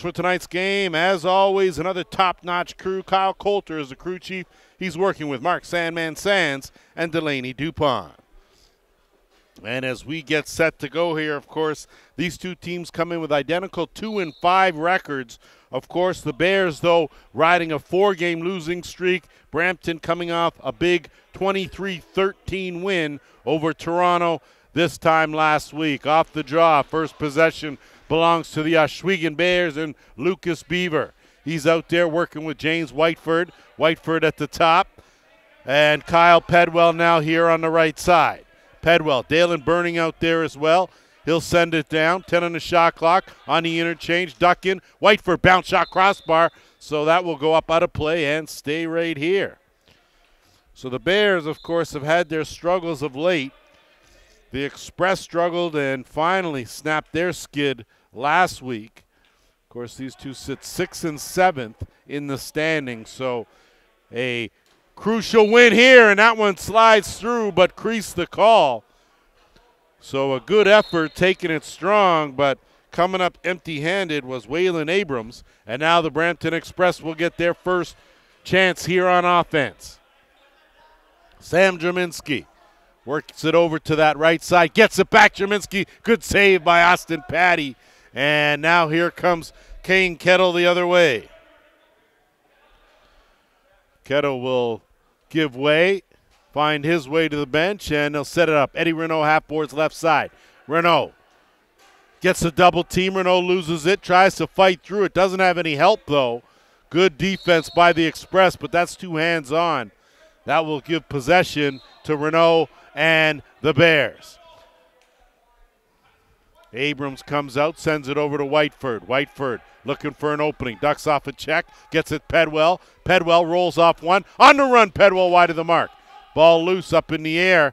for tonight's game. As always, another top-notch crew. Kyle Coulter is the crew chief. He's working with Mark Sandman Sands and Delaney Dupont. And as we get set to go here, of course, these two teams come in with identical 2-5 records. Of course, the Bears, though, riding a 4-game losing streak. Brampton coming off a big 23-13 win over Toronto this time last week. Off the draw, first possession belongs to the Ohsweken Bears and Lucas Beaver. He's out there working with James Whiteford. Whiteford at the top. And Kyle Pedwell now here on the right side. Pedwell, Dalen Burning out there as well. He'll send it down. 10 on the shot clock on the interchange. Duck in. Whiteford bounce shot crossbar. So that will go up out of play and stay right here. So the Bears, of course, have had their struggles of late. The Express struggled and finally snapped their skid last week. Of course, these two sit 6th and 7th in the standings. So a crucial win here, and that one slides through but creased the call. So a good effort, taking it strong, but coming up empty-handed was Waylon Abrams. And now the Brampton Express will get their first chance here on offense. Sam Jerminski works it over to that right side, gets it back. Jerminski, good save by Austin Patty. And now here comes Kane Kettle the other way. Kettle will give way, find his way to the bench, and they'll set it up. Eddie Renault half boards left side. Renault gets a double team. Renault loses it, tries to fight through it. Doesn't have any help, though. Good defense by the Express, but that's two hands on. That will give possession to Renault and the Bears. Abrams comes out, sends it over to Whiteford. Whiteford looking for an opening. Ducks off a check, gets it Pedwell. Pedwell rolls off one. On the run, Pedwell wide of the mark. Ball loose up in the air.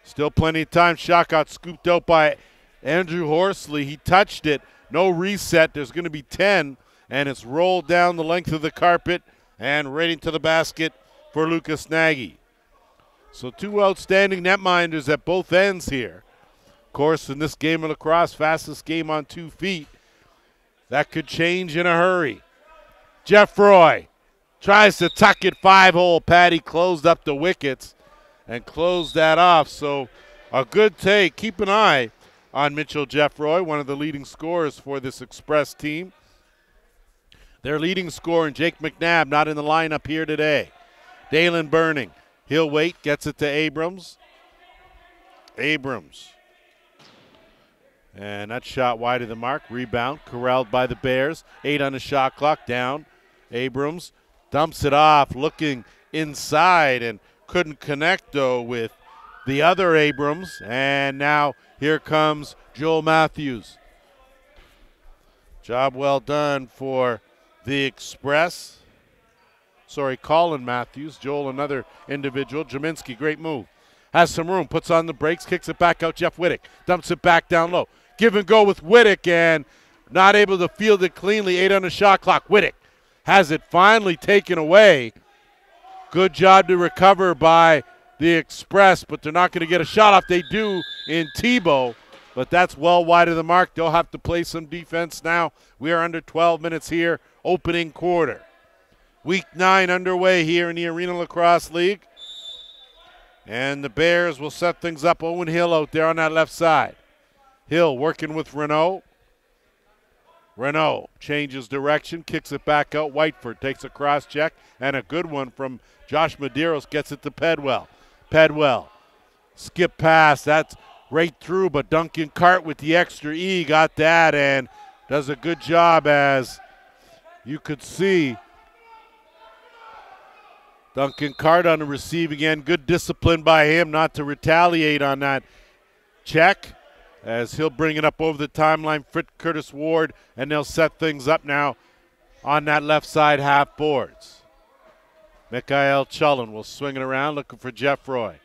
Still plenty of time. Shot got scooped out by Andrew Horsley. He touched it. No reset. There's going to be 10, and it's rolled down the length of the carpet and right into the basket for Lucas Nagy. So two outstanding netminders at both ends here. Of course, in this game of lacrosse, fastest game on 2 feet. That could change in a hurry. Jeff Roy tries to tuck it 5-hole. Patty closed up the wickets and closed that off. So a good take. Keep an eye on Mitchell Jeffroy, one of the leading scorers for this Express team. Their leading scorer, Jake McNabb, not in the lineup here today. Dalen Burning. He'll wait, gets it to Abrams. Abrams. And that shot wide of the mark. Rebound, corralled by the Bears. 8 on the shot clock, down. Abrams dumps it off, looking inside, and couldn't connect, though, with the other Abrams. And now here comes Joel Matthews. Job well done for the Express. Sorry, Colin Matthews. Joel, another individual. Jaminski, great move. Has some room, puts on the brakes, kicks it back out. Jeff Whittick dumps it back down low. Give and go with Whittick, and not able to field it cleanly. 8 on the shot clock. Whittick has it finally taken away. Good job to recover by the Express, but they're not going to get a shot off. They do in Tebow, but that's well wide of the mark. They'll have to play some defense now. We are under 12 minutes here, opening quarter. Week 9 underway here in the Arenalacrosseleague. And the Bears will set things up. Owen Hill out there on that left side. Hill working with Renault. Renault changes direction, kicks it back out. Whiteford takes a cross check, and a good one from Josh Medeiros gets it to Pedwell. Pedwell, skip pass, that's right through, but Duncan Cart with the extra E got that and does a good job, as you could see. Duncan Cart on the receiving end. Good discipline by him not to retaliate on that check, as he'll bring it up over the timeline. Curtis Ward, and they'll set things up now on that left side half boards. Mikhail Chulin will swing it around, looking for Jeffroy.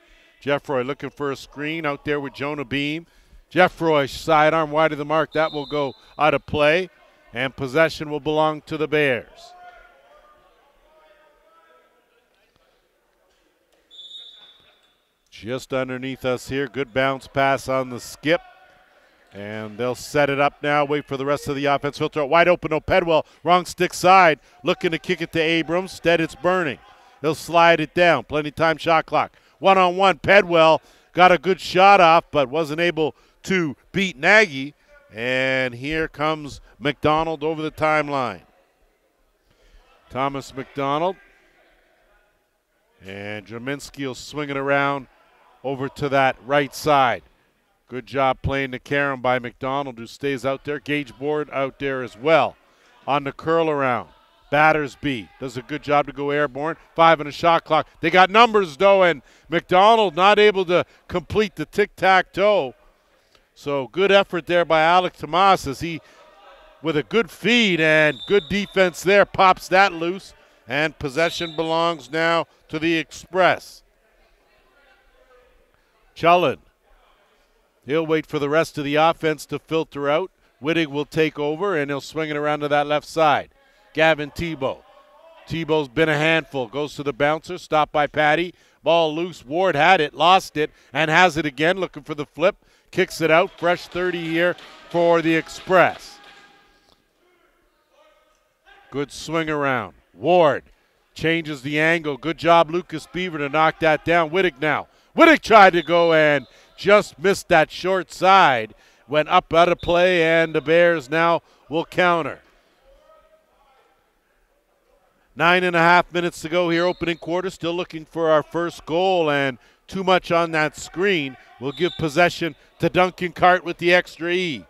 Jeffroy looking for a screen out there with Jonah Beam. Jeffroy sidearm wide of the mark. That will go out of play, and possession will belong to the Bears. Just underneath us here. Good bounce pass on the skip. And they'll set it up now, wait for the rest of the offense. Filter out wide open, Pedwell, wrong stick side, looking to kick it to Abrams. Instead, it's Burning. He'll slide it down, plenty time, shot clock. One-on-one, Pedwell got a good shot off, but wasn't able to beat Nagy. And here comes McDonald over the timeline. Thomas McDonald. And Jaminski will swing it around over to that right side. Good job playing the carom by McDonald, who stays out there. Gage Board out there as well. On the curl around. Battersby does a good job to go airborne. 5 on the shot clock. They got numbers, though, and McDonald not able to complete the tic-tac-toe. So good effort there by Alec Tomas as he, with a good feed and good defense there, pops that loose. And possession belongs now to the Express. Chullen. He'll wait for the rest of the offense to filter out. Wittig will take over, and he'll swing it around to that left side. Gavin Tebow. Tebow's been a handful. Goes to the bouncer, stopped by Patty. Ball loose. Ward had it, lost it, and has it again, looking for the flip. Kicks it out. Fresh 30 here for the Express. Good swing around. Ward changes the angle. Good job, Lucas Beaver, to knock that down. Wittig now. Wittig tried to go and just missed that short side. Went up out of play, and the Bears now will counter. 9.5 minutes to go here, opening quarter. Still looking for our first goal, and too much on that screen. We'll give possession to Duncan Cart with the extra E.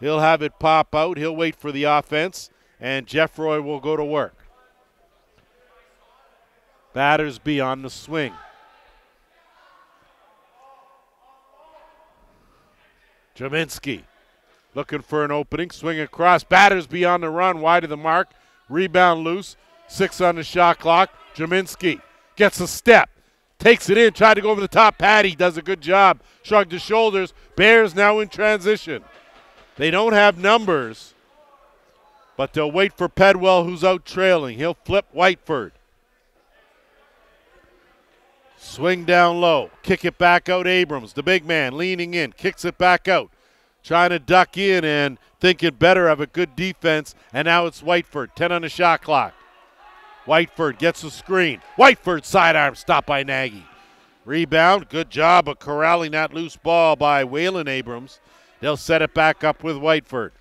He'll have it pop out. He'll wait for the offense, and Jeffroy will go to work. Battersby on the swing. Jaminski looking for an opening. Swing across. Battersby on the run. Wide of the mark. Rebound loose. 6 on the shot clock. Jaminski gets a step. Takes it in. Tried to go over the top. Patty does a good job. Shrugged his shoulders. Bears now in transition. They don't have numbers, but they'll wait for Pedwell, who's out trailing. He'll flip Whiteford. Swing down low. Kick it back out. Abrams, the big man, leaning in. Kicks it back out. Trying to duck in and thinking better of a good defense. And now it's Whiteford. 10 on the shot clock. Whiteford gets a screen. Whiteford sidearm stopped by Nagy. Rebound. Good job of corralling that loose ball by Waylon Abrams. They'll set it back up with Whiteford.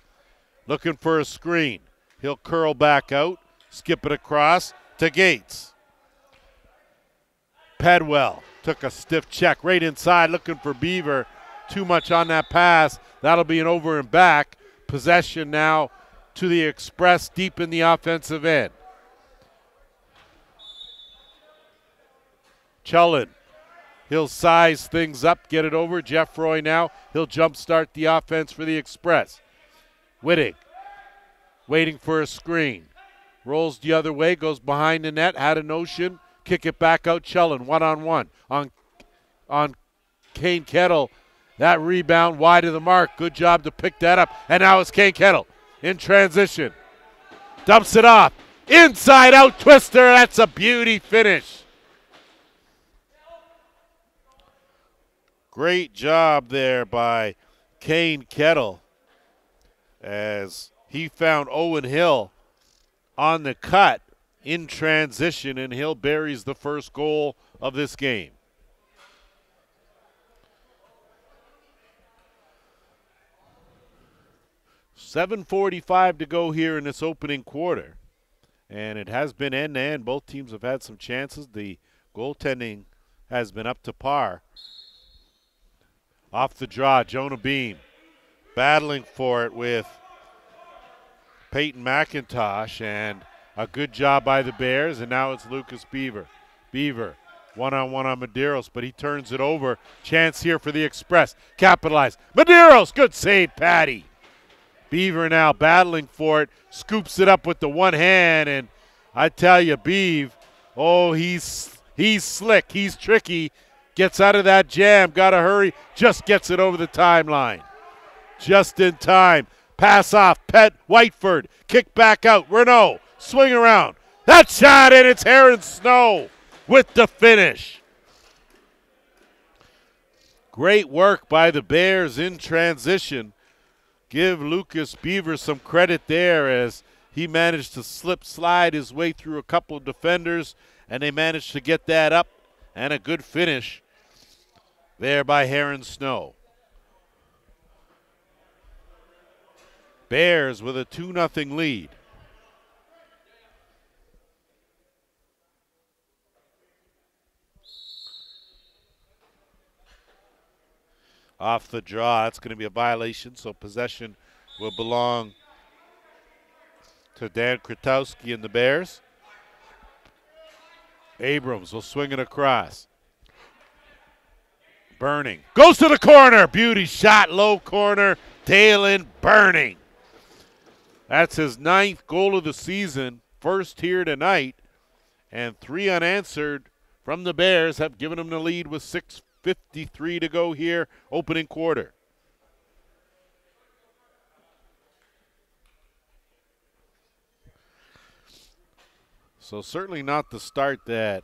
Looking for a screen. He'll curl back out. Skip it across to Gates. Pedwell took a stiff check right inside, looking for Beaver. Too much on that pass. That'll be an over and back. Possession now to the Express deep in the offensive end. Chullen. He'll size things up, get it over. Jeffroy now. He'll jumpstart the offense for the Express. Wittig waiting for a screen. Rolls the other way, goes behind the net, had a notion. Kick it back out. Chullen one-on-one on Kane Kettle. That rebound wide of the mark. Good job to pick that up. And now it's Kane Kettle in transition. Dumps it off. Inside out twister. That's a beauty finish. Great job there by Kane Kettle as he found Owen Hill on the cut in transition, and Hill buries the first goal of this game. .7:45 to go here in this opening quarter, and it has been end-to-end. Both teams have had some chances. The goaltending has been up to par. Off the draw, Jonah Beam battling for it with Peyton McIntosh, and a good job by the Bears, and now it's Lucas Beaver. Beaver, one-on-one on Medeiros, but he turns it over. Chance here for the Express. Capitalize. Medeiros, good save, Patty. Beaver now battling for it, scoops it up with the one hand, and I tell you, Beav, oh, he's slick, he's tricky. Gets out of that jam, got to hurry, just gets it over the timeline. Just in time. Pass off, Whiteford, kick back out, Renault. Swing around. That shot, and it's Aaron Snow with the finish. Great work by the Bears in transition. Give Lucas Beaver some credit there as he managed to slide his way through a couple of defenders, and they managed to get that up, and a good finish there by Heron Snow. Bears with a 2-0 lead. Off the draw, that's going to be a violation, so possession will belong to Dan Kratowski and the Bears. Abrams will swing it across. Burning. Goes to the corner. Beauty shot, low corner. Dalen Burning. That's his 9th goal of the season. First here tonight. And 3 unanswered from the Bears have given him the lead with 6:53 to go here, opening quarter. So certainly not the start that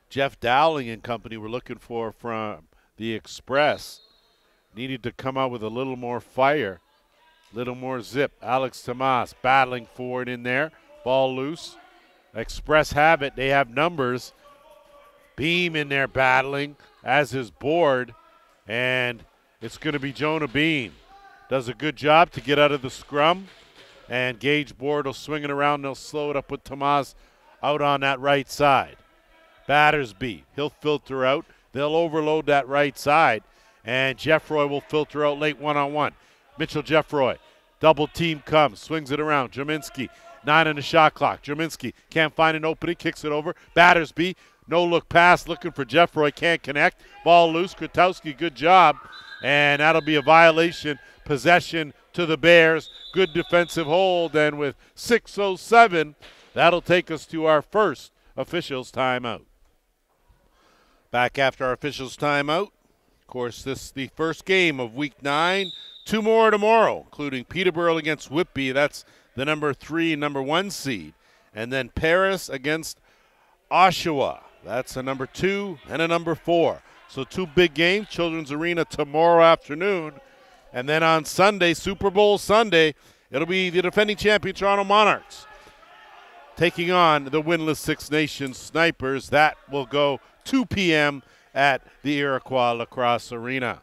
Jeff Dowling and company were looking for from the Express. Needed to come out with a little more fire, a little more zip. Alex Tomas battling for it in there. Ball loose. Express have it. They have numbers. Beam in there battling as his board, and it's going to be Jonah Beam. Does a good job to get out of the scrum, and Gage Board will swing it around. They'll slow it up with Tomas out on that right side. Battersby, he'll filter out. They'll overload that right side, and Jeffroy will filter out late one-on-one. Mitchell Jeffroy, double team comes, swings it around. Jerminski, 9 on the shot clock. Jerminski can't find an opening, kicks it over. Battersby, no look pass, looking for Jeffroy, can't connect. Ball loose, Kratowski, good job, and that'll be a violation. Possession to the Bears, good defensive hold, and with 6:07, that'll take us to our first officials timeout. Back after our officials timeout. Of course, this is the first game of week 9. 2 more tomorrow, including Peterborough against Whitby. That's the number 3 and number 1 seed. And then Paris against Oshawa. That's a number 2 and a number 4. So 2 big games, Children's Arena tomorrow afternoon. And then on Sunday, Super Bowl Sunday, it'll be the defending champion Toronto Monarchs taking on the winless Six Nations Snipers. That will go 2 p.m. at the Iroquois Lacrosse Arena.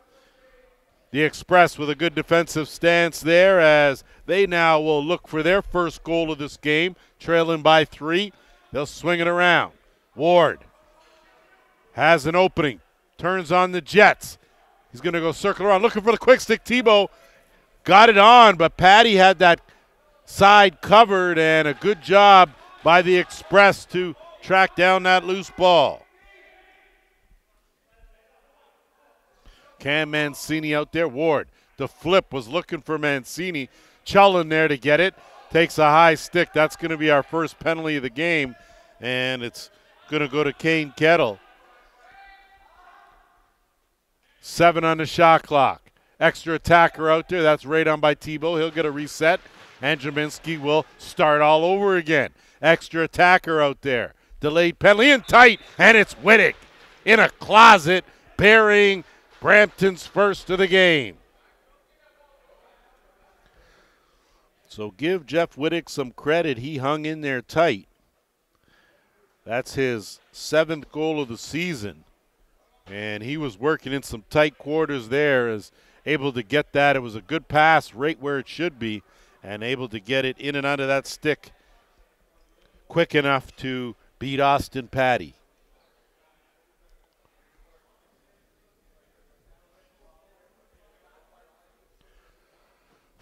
The Express with a good defensive stance there as they now will look for their first goal of this game, trailing by 3. They'll swing it around. Ward has an opening, turns on the Jets. He's going to go circle around, looking for the quick stick. Tebow got it on, but Patty had that side covered, and a good job by the Express to track down that loose ball. Cam Mancini out there. Ward, the flip, was looking for Mancini. Chullin there to get it. Takes a high stick. That's going to be our first penalty of the game, and it's going to go to Kane Kettle. 7 on the shot clock. Extra attacker out there. That's right on by Tebow. He'll get a reset, and Jaminski will start all over again. Extra attacker out there. Delayed penalty in tight, and it's Wittick in a closet burying Brampton's first of the game. So give Jeff Wittick some credit. He hung in there tight. That's his 7th goal of the season. And he was working in some tight quarters there, is able to get that. It was a good pass right where it should be, and able to get it in and out of that stick quick enough to beat Austin Patty.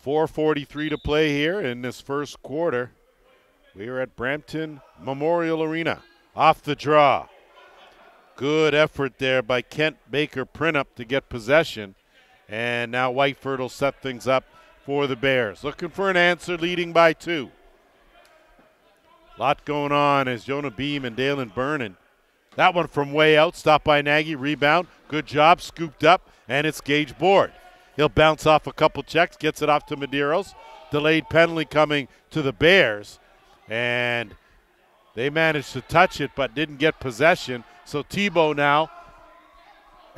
.443 to play here in this first quarter. We are at Brampton Memorial Arena. Off the draw. Good effort there by Kent Baker Printup to get possession. And now Whiteford will set things up for the Bears. Looking for an answer, leading by 2. Lot going on as Jonah Beam and Dalen Burnin. That one from way out, stopped by Nagy, rebound. Good job, scooped up, and it's Gage Board. He'll bounce off a couple checks, gets it off to Medeiros. Delayed penalty coming to the Bears. And they managed to touch it but didn't get possession. So Tebow now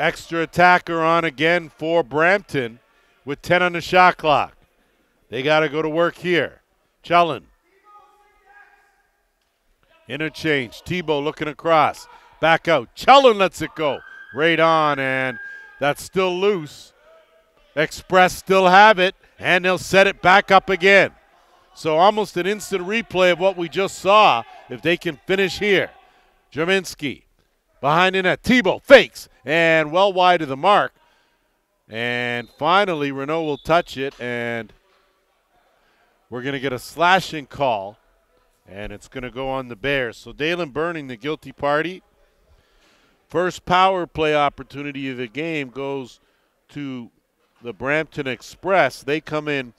Extra attacker on again for Brampton with 10 on the shot clock. They got to go to work here. Chellin. Interchange. Tebow looking across. Back out. Chellin lets it go. Right on, and that's still loose. Express still have it, and they'll set it back up again. So almost an instant replay of what we just saw if they can finish here. Jerminski behind the net. Tebow fakes, and well wide of the mark. And finally, Renault will touch it, and we're going to get a slashing call, and it's going to go on the Bears. So Dalen Burning, the guilty party. First power play opportunity of the game goes to the Brampton Express. They come in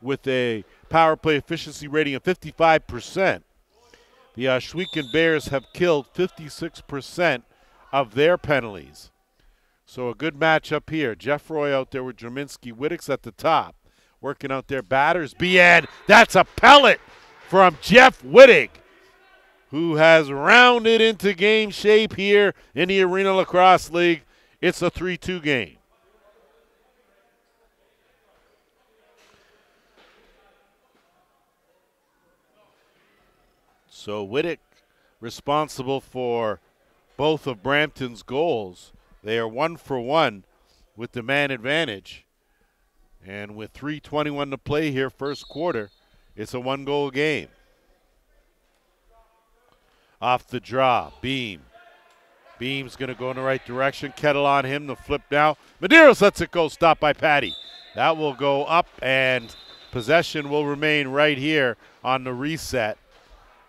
with a power play efficiency rating of 55%. The Ohsweken Bears have killed 56% of their penalties. So a good matchup here. Jeff Roy out there with Jerminski. Whittick's at the top. Working out their batters. And that's a pellet from Jeff Whittick, who has rounded into game shape here in the Arenalacrosseleague. It's a 3-2 game. So Whittick responsible for both of Brampton's goals. They are 1 for 1 with the man advantage. And with 3:21 to play here, first quarter, it's a 1-goal game. Off the draw, Beam. Beam's going to go in the right direction. Kettle on him, the flip now. Medeiros lets it go, stopped by Patty. That will go up, and possession will remain right here on the reset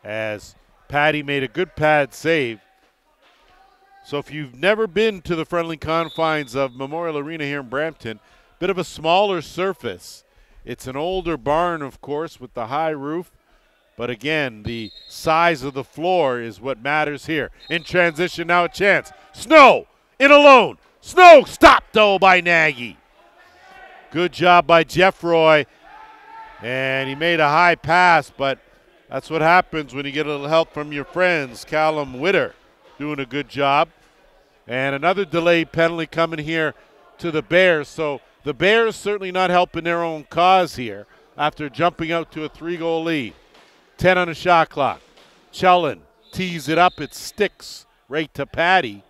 as Patty made a good pad save. So if you've never been to the friendly confines of Memorial Arena here in Brampton, bit of a smaller surface. It's an older barn, of course, with the high roof. But again, the size of the floor is what matters here. In transition, now a chance. Snow in alone. Snow stopped, though, by Nagy. Good job by Jeff Roy. And he made a high pass, but that's what happens when you get a little help from your friends. Callum Witter doing a good job. And another delayed penalty coming here to the Bears. So the Bears certainly not helping their own cause here after jumping out to a 3-goal lead. 10 on the shot clock. Chellin tees it up. It sticks right to Patty.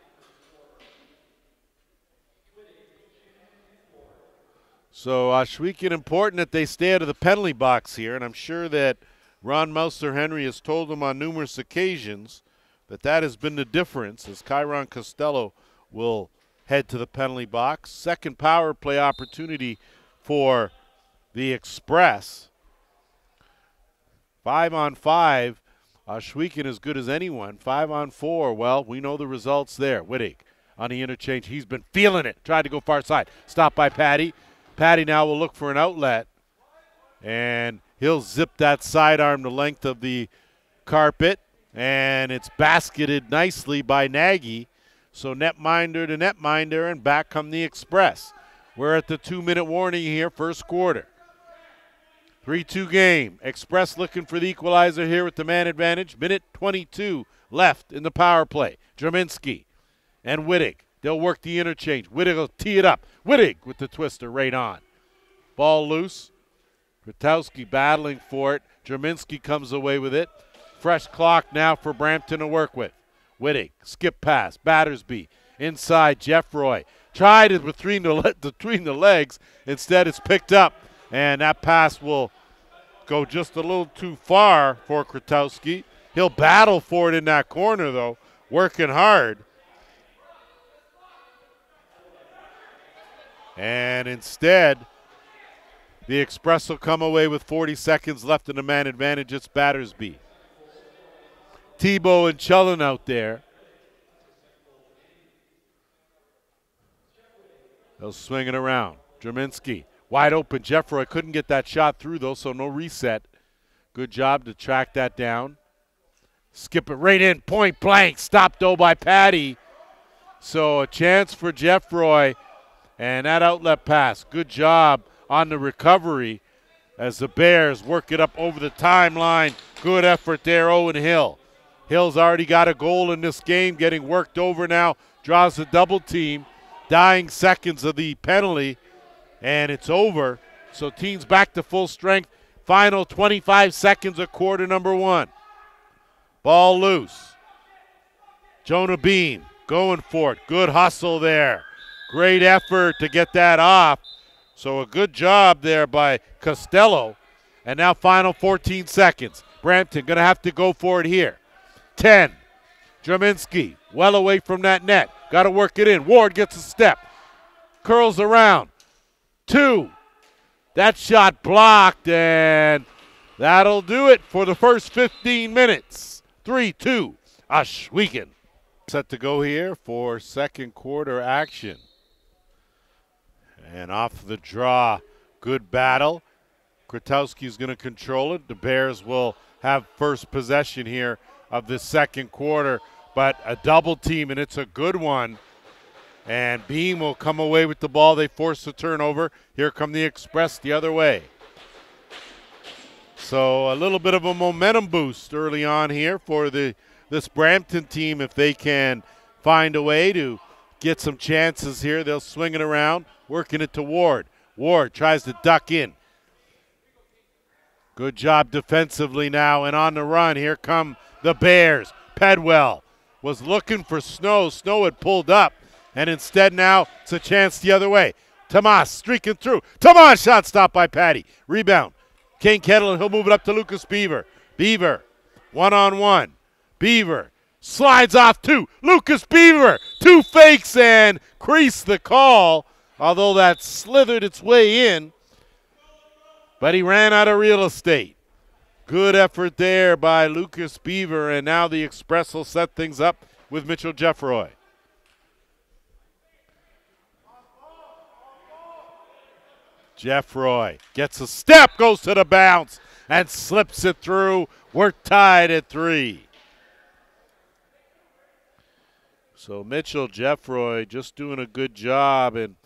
So Ohsweken important that they stay out of the penalty box here, and I'm sure that Ron Mouser Henry has told them on numerous occasions that has been the difference as Chiron Costello will head to the penalty box. Second power play opportunity for the Express. 5-on-5. Ohsweken as good as anyone. 5-on-4. Well, we know the results there. Whittick on the interchange. He's been feeling it. Tried to go far side. Stopped by Patty. Patty now will look for an outlet. And he'll zip that sidearm the length of the carpet. And it's basketed nicely by Nagy. So netminder to netminder, and back come the Express. We're at the 2-minute warning here, first quarter. 3-2 game. Express looking for the equalizer here with the man advantage. Minute 22 left in the power play. Jerminski and Whittick. They'll work the interchange. Whittick will tee it up. Whittick with the twister right on. Ball loose. Kwiatkowski battling for it. Jerminski comes away with it. Fresh clock now for Brampton to work with. Whittick, skip pass. Battersby inside. Jeff Roy tried it between the legs. Instead, it's picked up. And that pass will go just a little too far for Kwiatkowski. He'll battle for it in that corner, though, working hard. And instead, the Express will come away with 40 seconds left in the man advantage. It's Battersby. Tebow and Chellin out there. They'll swing it around. Jerminski. Wide open. Jeffroy couldn't get that shot through, though, so no reset. Good job to track that down. Skip it right in. Point blank. Stopped, though, by Patty. So a chance for Jeffroy. And that outlet pass. Good job on the recovery as the Bears work it up over the timeline. Good effort there, Owen Hill. Hill's already got a goal in this game. Getting worked over now. Draws the double team. dying seconds of the penalty, and it's over. So teams back to full strength. Final 25 seconds of quarter number 1. Ball loose. Jonah Bean going for it. Good hustle there. Great effort to get that off. So a good job there by Costello. And now final 14 seconds. Brampton going to have to go for it here. 10. Draminski well away from that net. Got to work it in. Ward gets a step. Curls around. 2. That shot blocked, and that'll do it for the first 15 minutes. 3-2, Ohsweken. Set to go here for second quarter action. And off the draw, good battle. Krotowski's going to control it. The Bears will have first possession here of the second quarter, but a double team, and it's a good one. And Beam will come away with the ball. They force the turnover. Here come the Express the other way. So a little bit of a momentum boost early on here for this Brampton team. If they can find a way to get some chances here, they'll swing it around, working it to Ward. Ward tries to duck in. Good job defensively now, and on the run, here come the Bears. Pedwell was looking for Snow. Snow had pulled up. And instead now, it's a chance the other way. Tomas streaking through. Tomas shot stopped by Patty. Rebound. Kane Kettle, and he'll move it up to Lucas Beaver. Beaver, one-on-one. Beaver slides off 2. Lucas Beaver, 2 fakes and creased the call, although that slithered its way in. But he ran out of real estate. Good effort there by Lucas Beaver, and now the Express will set things up with Mitchell Jeffroy. Jeffroy gets a step, goes to the bounce, and slips it through. We're tied at 3. So Mitchell Jeffroy just doing a good job. And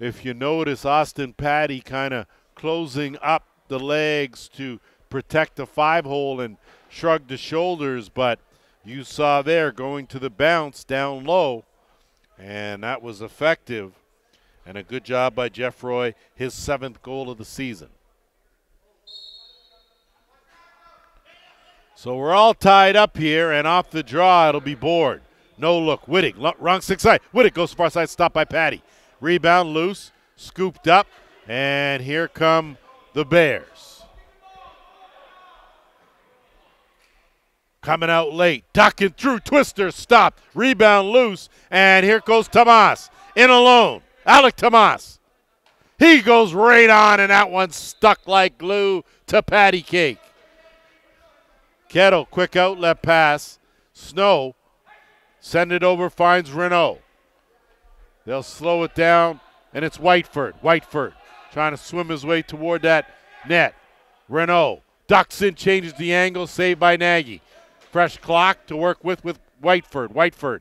if you notice, Austin Patty kind of closing up the legs to protect the 5-hole and shrugged the shoulders. But you saw there going to the bounce down low, and that was effective. And a good job by Jeffroy, his 7th goal of the season. So we're all tied up here, and off the draw, it'll be Board. No look. Wittig, wrong 6 side. Wittig goes far side, stopped by Patty. Rebound loose, scooped up, and here come the Bears. Coming out late, ducking through, twister, stopped. Rebound loose, and here goes Tomas. In alone. Alec Tomas. He goes right on, and that one stuck like glue to Patty Cake. Kettle, quick outlet pass. Snow, send it over, finds Renault. They'll slow it down, and it's Whiteford. Whiteford trying to swim his way toward that net. Renault ducks in, changes the angle, saved by Nagy. Fresh clock to work with Whiteford. Whiteford.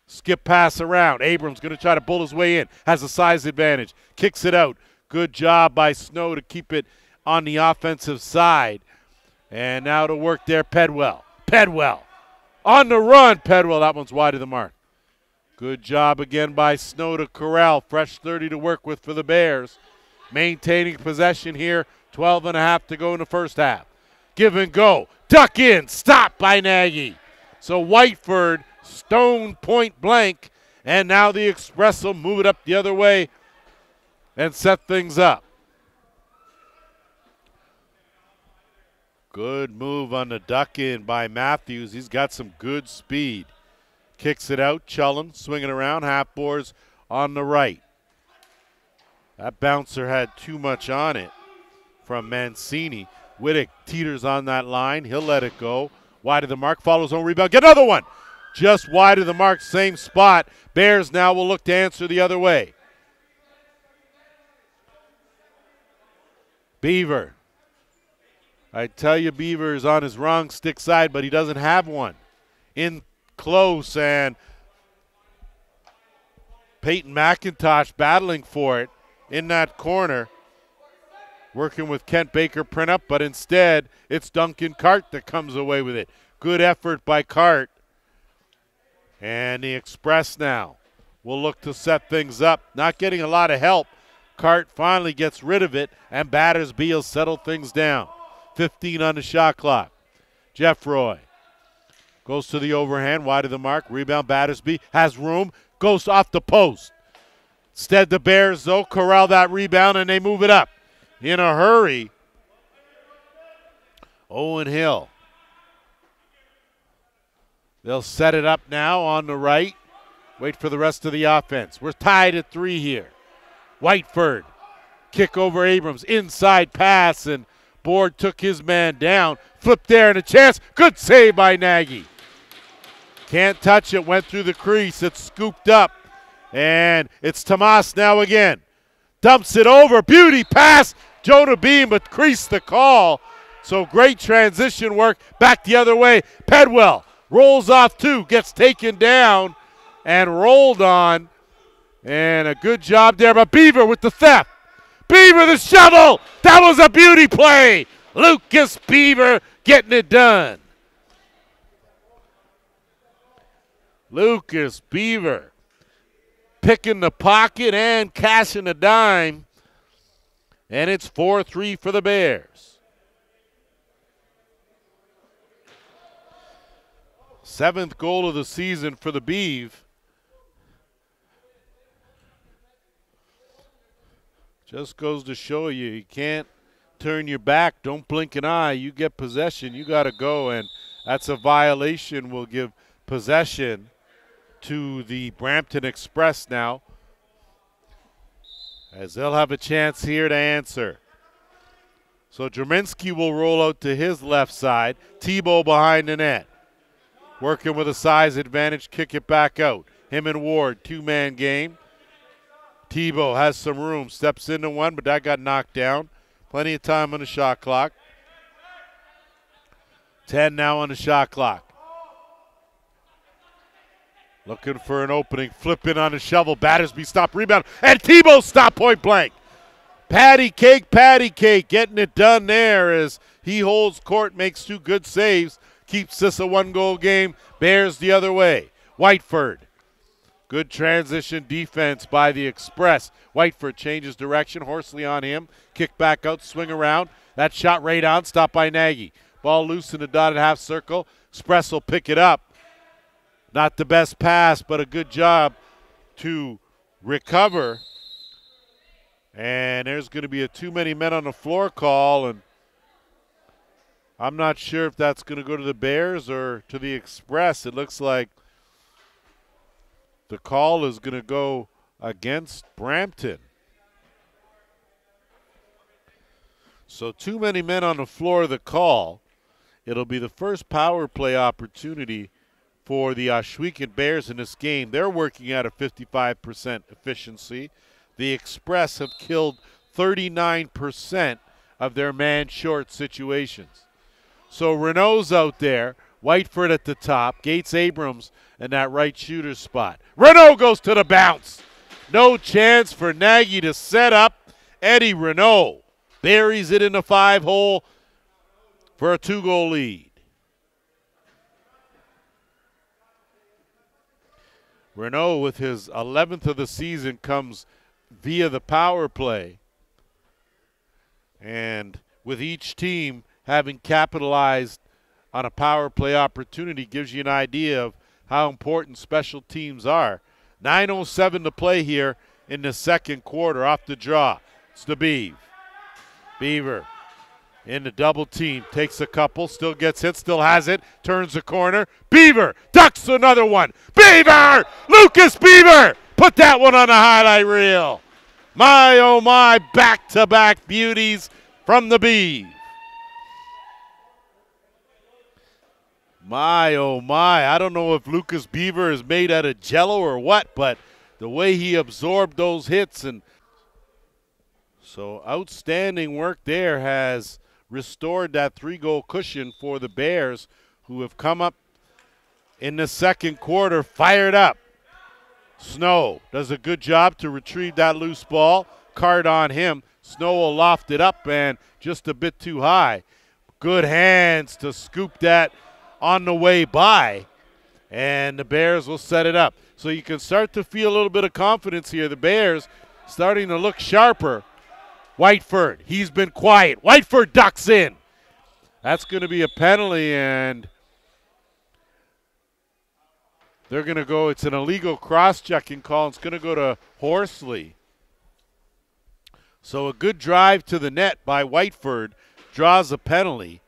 Skip pass around. Abrams going to try to bull his way in. Has a size advantage. Kicks it out. Good job by Snow to keep it on the offensive side. And now to work there, Pedwell. Pedwell. On the run, Pedwell. That one's wide of the mark. Good job again by Snow to corral. Fresh 30 to work with for the Bears. Maintaining possession here. 12.5 to go in the first half. Give and go. Duck in. Stop by Nagy. So Whiteford, stone point blank, and now the Express will move it up the other way and set things up. Good move on the duck in by Matthews. He's got some good speed. Kicks it out. Chullen swinging around. Half boards on the right. That bouncer had too much on it from Mancini. Wittig teeters on that line. He'll let it go. Wide of the mark. Follows on rebound. Get another one. Just wide of the mark. Same spot. Bears now will look to answer the other way. Beaver. I tell you, Beaver is on his wrong stick side, but he doesn't have one. In close, and Peyton McIntosh battling for it in that corner. Working with Kent Baker print up, but instead it's Duncan Cart that comes away with it. Good effort by Cart. And the Express now will look to set things up. Not getting a lot of help. Cart finally gets rid of it, and Battersby will settle things down. 15 on the shot clock. Jeff Roy goes to the overhand, wide of the mark. Rebound, Battersby has room, goes off the post. Instead, the Bears, though, corral that rebound, and they move it up. In a hurry, Owen Hill. They'll set it up now on the right. Wait for the rest of the offense. We're tied at 3 here. Whiteford, kick over Abrams, inside pass, and Board took his man down. Flip there and a chance. Good save by Nagy. Can't touch it, went through the crease. It's scooped up, and it's Tomas now again. Dumps it over, beauty pass. Jonah Beam, but creased the call. So great transition work. Back the other way. Pedwell rolls off 2, gets taken down and rolled on. And a good job there by Beaver with the theft. Beaver the shovel. That was a beauty play. Lucas Beaver getting it done. Lucas Beaver picking the pocket and cashing a dime. And it's 4-3 for the Bears. 7th goal of the season for the Beeve. Just goes to show you, you can't turn your back. Don't blink an eye. You get possession, you got to go, and that's a violation. Will give possession to the Brampton Express now, as they'll have a chance here to answer. So Jerminski will roll out to his left side. Tebow behind the net. Working with a size advantage, kick it back out. Him and Ward, 2-man game. Tebow has some room, steps into one, but that got knocked down. Plenty of time on the shot clock. 10 now on the shot clock. Looking for an opening, flipping on the shovel. Battersby stop, rebound, and Tebow stop point blank. Patty cake, getting it done there as he holds court, makes 2 good saves, keeps this a 1-goal game. Bears the other way. Whiteford. Good transition defense by the Express. Whiteford changes direction. Horsley on him. Kick back out, swing around. That shot right on, stopped by Nagy. Ball loose in the dotted half circle. Express will pick it up. Not the best pass, but a good job to recover. And there's going to be a too many men on the floor call, and I'm not sure if that's going to go to the Bears or to the Express. It looks like the call is going to go against Brampton. So too many men on the floor, the call. It'll be the first power play opportunity for the Ohsweken Bears in this game. They're working at a 55% efficiency. The Express have killed 39% of their man-short situations. So Renault's out there. Whiteford at the top. Gates Abrams in that right shooter spot. Renault goes to the bounce. No chance for Nagy to set up. Eddie Renault buries it in the 5-hole for a 2-goal lead. Renault, with his 11th of the season, comes via the power play. And with each team having capitalized on a power play opportunity, gives you an idea of how important special teams are. 9:07 to play here in the second quarter. Off the draw, it's the Beaver in the double team, takes a couple, still gets hit, still has it, turns the corner. Beaver ducks another one. Beaver! Lucas Beaver! Put that one on the highlight reel. My, oh my, back-to-back beauties from the Beav. My, oh my, I don't know if Lucas Beaver is made out of jello or what, but the way he absorbed those hits, and so outstanding work there, has restored that 3-goal cushion for the Bears, who have come up in the second quarter fired up. Snow does a good job to retrieve that loose ball. Card on him. Snow will loft it up and just a bit too high. Good hands to scoop that on the way by. And the Bears will set it up. So you can start to feel a little bit of confidence here. The Bears starting to look sharper. Whiteford, he's been quiet. Whiteford ducks in. That's going to be a penalty, and they're going to go, it's an illegal cross-checking call. It's going to go to Horsley. So a good drive to the net by Whiteford draws a penalty.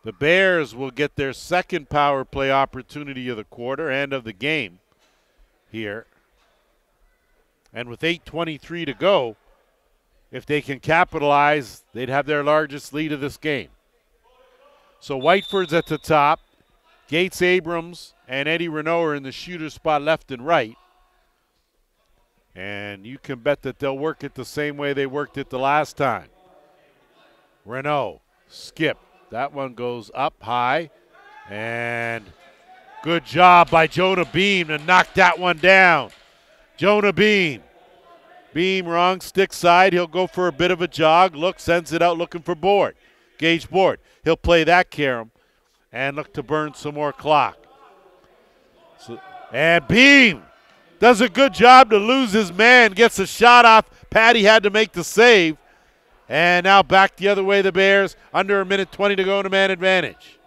The Bears will get their second power play opportunity of the quarter and of the game here. And with 8:23 to go, if they can capitalize, they'd have their largest lead of this game. So Whiteford's at the top. Gates Abrams and Eddie Renault are in the shooter spot left and right. And you can bet that they'll work it the same way they worked it the last time. Renault, skip. That one goes up high. And good job by Jonah Beam to knock that one down. Jonah Beam. Beam wrong stick side. He'll go for a bit of a jog. Look, sends it out looking for board. Gage board. He'll play that carom and look to burn some more clock. And Beam does a good job to lose his man. Gets a shot off. Patty had to make the save. And now back the other way, the Bears. Under a minute 20 to go in a man advantage.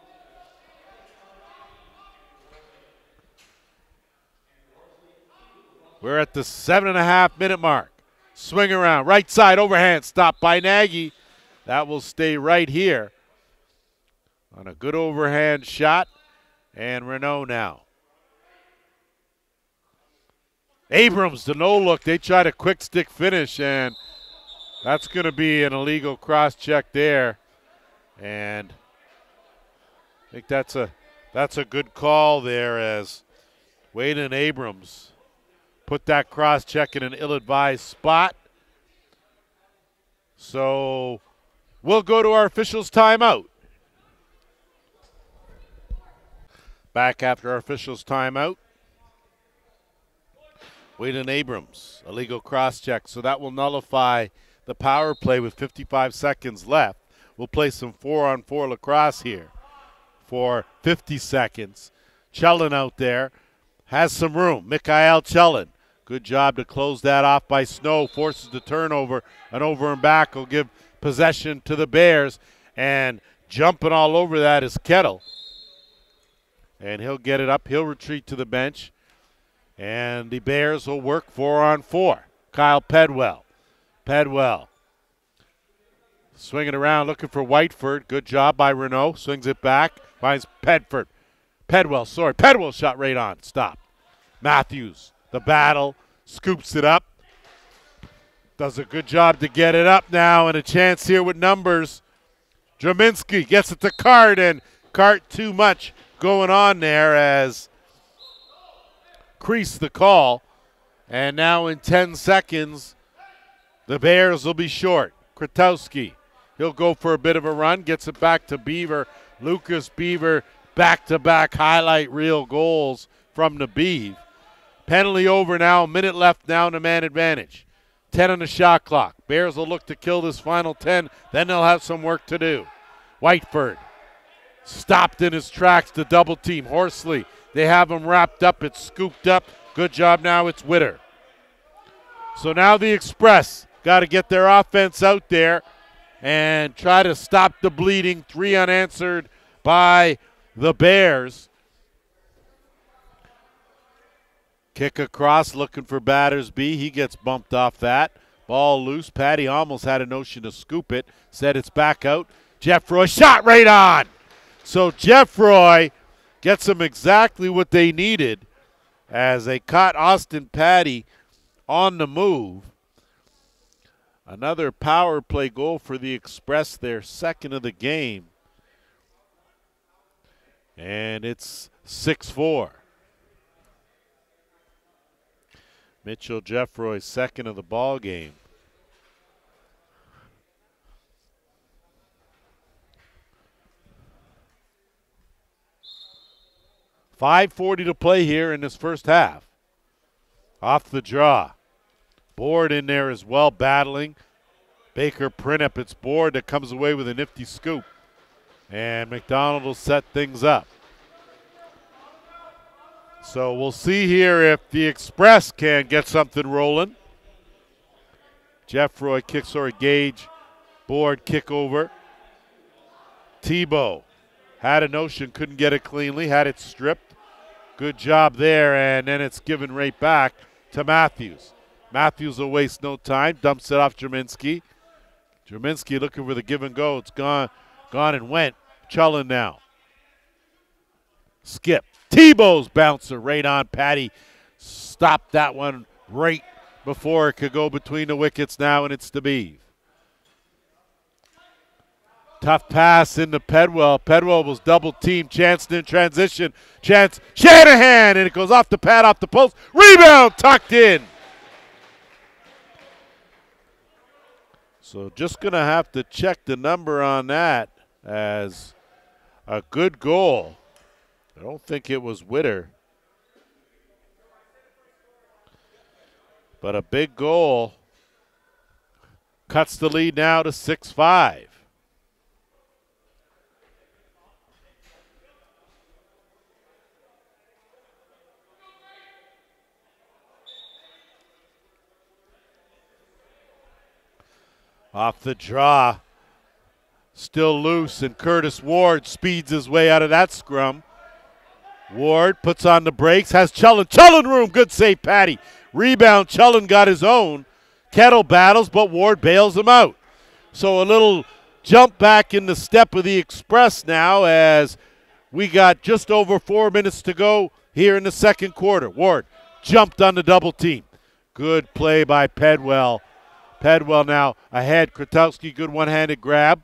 We're at the 7.5-minute mark. Swing around, right side, overhand, stopped by Nagy. That will stay right here on a good overhand shot. And Renault now. Abrams, the no-look, they tried a quick stick finish, and that's going to be an illegal cross-check there. And I think that's a good call there as Wade and Abrams put that cross-check in an ill-advised spot. So we'll go to our officials' timeout. Back after our officials' timeout. Wade and Abrams, illegal cross-check. So that will nullify the power play with 55 seconds left. We'll play some 4-on-4 lacrosse here for 50 seconds. Chellin out there has some room. Mikhail Chellin. Good job to close that off by Snow. Forces the turnover. And over and back will give possession to the Bears. And jumping all over that is Kettle. And he'll get it up. He'll retreat to the bench. And the Bears will work 4-on-4. Kyle Pedwell. Pedwell. Swinging around looking for Whiteford. Good job by Renault. Swings it back. Finds Pedwell, Pedwell shot right on. Stop. Matthews. The battle, scoops it up, does a good job to get it up now, and a chance here with numbers. Draminski gets it to Cart, and Cart too much going on there as crease the call. And now in 10 seconds, the Bears will be short. Kratowski, he'll go for a bit of a run, gets it back to Beaver. Lucas Beaver, back-to-back highlight reel goals from the Beav. Penalty over now, a minute left now in the man advantage. 10 on the shot clock. Bears will look to kill this final 10, then they'll have some work to do. Whiteford stopped in his tracks to double team. Horsley, they have him wrapped up, it's scooped up. Good job now, it's Witter. So now the Express got to get their offense out there and try to stop the bleeding. 3 unanswered by the Bears. Kick across, looking for Battersby. He gets bumped off that. Ball loose. Patty almost had a notion to scoop it. Said it's back out. Jeff Roy shot right on. So Jeff Roy gets them exactly what they needed as they caught Austin Patty on the move. Another power play goal for the Express, their second of the game. And it's 6-4. Mitchell Jeffroy, second of the ball game. .540 to play here in this first half. Off the draw. Board in there as well, battling. Baker Prinup, it's Board that comes away with a nifty scoop. And McDonald will set things up. So we'll see here if the Express can get something rolling. Gage, board kick over. Tebow had a notion, couldn't get it cleanly, had it stripped. Good job there, and then it's given right back to Matthews. Matthews will waste no time, dumps it off Jerminski. Jerminski looking for the give and go. It's gone and went. Chullen now. Skip. Tebow's bouncer right on Patty. Stopped that one right before it could go between the wickets now, and it's DeBeeve. Tough pass into Pedwell. Pedwell was double teamed. Chance in transition. Chance. Shanahan, and it goes off the pad, off the post. Rebound tucked in. So just going to have to check the number on that as a good goal. I don't think it was Witter. But a big goal. Cuts the lead now to 6-5. Off the draw, still loose, and Curtis Ward speeds his way out of that scrum. Ward puts on the brakes, has Chullen. Chullen room, good save, Patty. Rebound, Chullen got his own. Kettle battles, but Ward bails him out. So a little jump back in the step of the Express now as we got just over 4 minutes to go here in the second quarter. Ward jumped on the double team. Good play by Pedwell. Pedwell now ahead. Krotowski, good one-handed grab.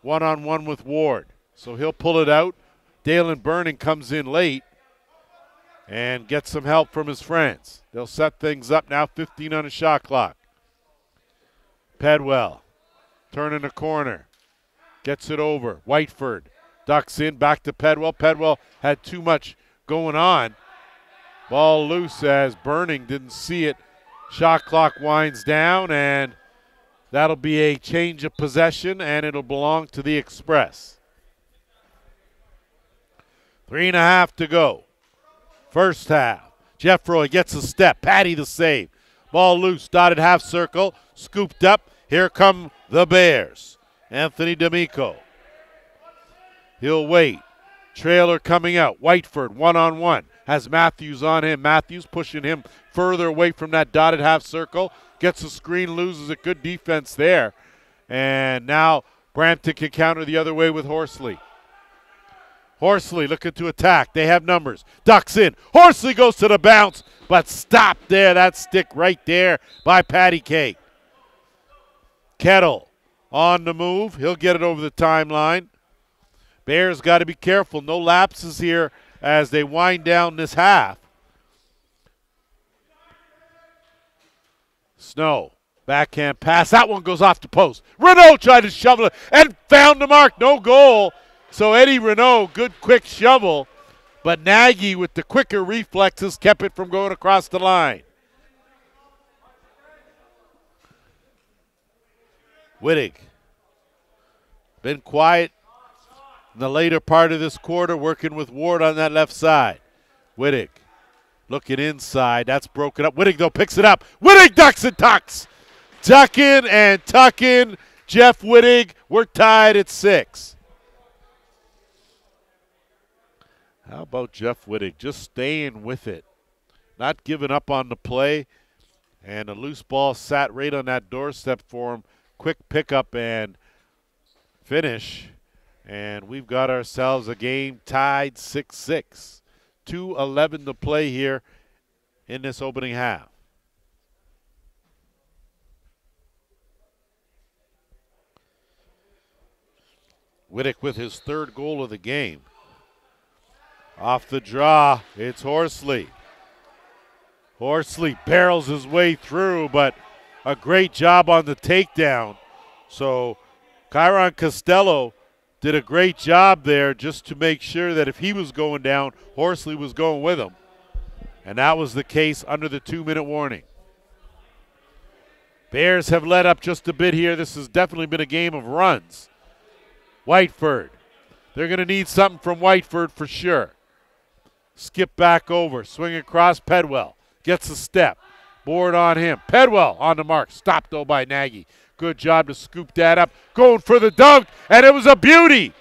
One-on-one with Ward. So he'll pull it out. Dalen Burning comes in late and gets some help from his friends. They'll set things up now, 15 on the shot clock. Pedwell turning the corner. Gets it over. Whiteford ducks in, back to Pedwell. Pedwell had too much going on. Ball loose as Burning didn't see it. Shot clock winds down, and that'll be a change of possession, and it'll belong to the Express. 3.5 to go. First half. Jeffroy gets a step. Patty the save. Ball loose, dotted half circle, scooped up. Here come the Bears. Anthony D'Amico. He'll wait. Trailer coming out. Whiteford one-on-one. Has Matthews on him. Matthews pushing him further away from that dotted half circle. Gets a screen, loses it. Good defense there. And now Brampton can counter the other way with Horsley. Horsley looking to attack. They have numbers. Ducks in. Horsley goes to the bounce, but stopped there. That stick right there by Patty Cake. Kettle on the move. He'll get it over the timeline. Bears got to be careful. No lapses here as they wind down this half. Snow, backhand pass. That one goes off the post. Renault tried to shovel it and found the mark. No goal. So Eddie Renault, good quick shovel. But Nagy with the quicker reflexes kept it from going across the line. Wittig. Been quiet in the later part of this quarter, working with Ward on that left side. Wittig looking inside. That's broken up. Wittig, though, picks it up. Wittig ducks and tucks. Tuck in and tuck in. Jeff Wittig, we're tied at 6. How about Jeff Wittig just staying with it, not giving up on the play, and a loose ball sat right on that doorstep for him. Quick pickup and finish, and we've got ourselves a game tied 6-6. 2:11 to play here in this opening half. Wittig with his third goal of the game. Off the draw, it's Horsley. Horsley barrels his way through, but a great job on the takedown. So Kyron Costello did a great job there just to make sure that if he was going down, Horsley was going with him. And that was the case under the 2-minute warning. Bears have let up just a bit here. This has definitely been a game of runs. Whiteford. They're going to need something from Whiteford for sure. skip back over, swing across. Pedwell gets a step. Board on him. Pedwell on the mark. Stopped, though, by Nagy. Good job to scoop that up. Going for the dunk, and it was a beauty.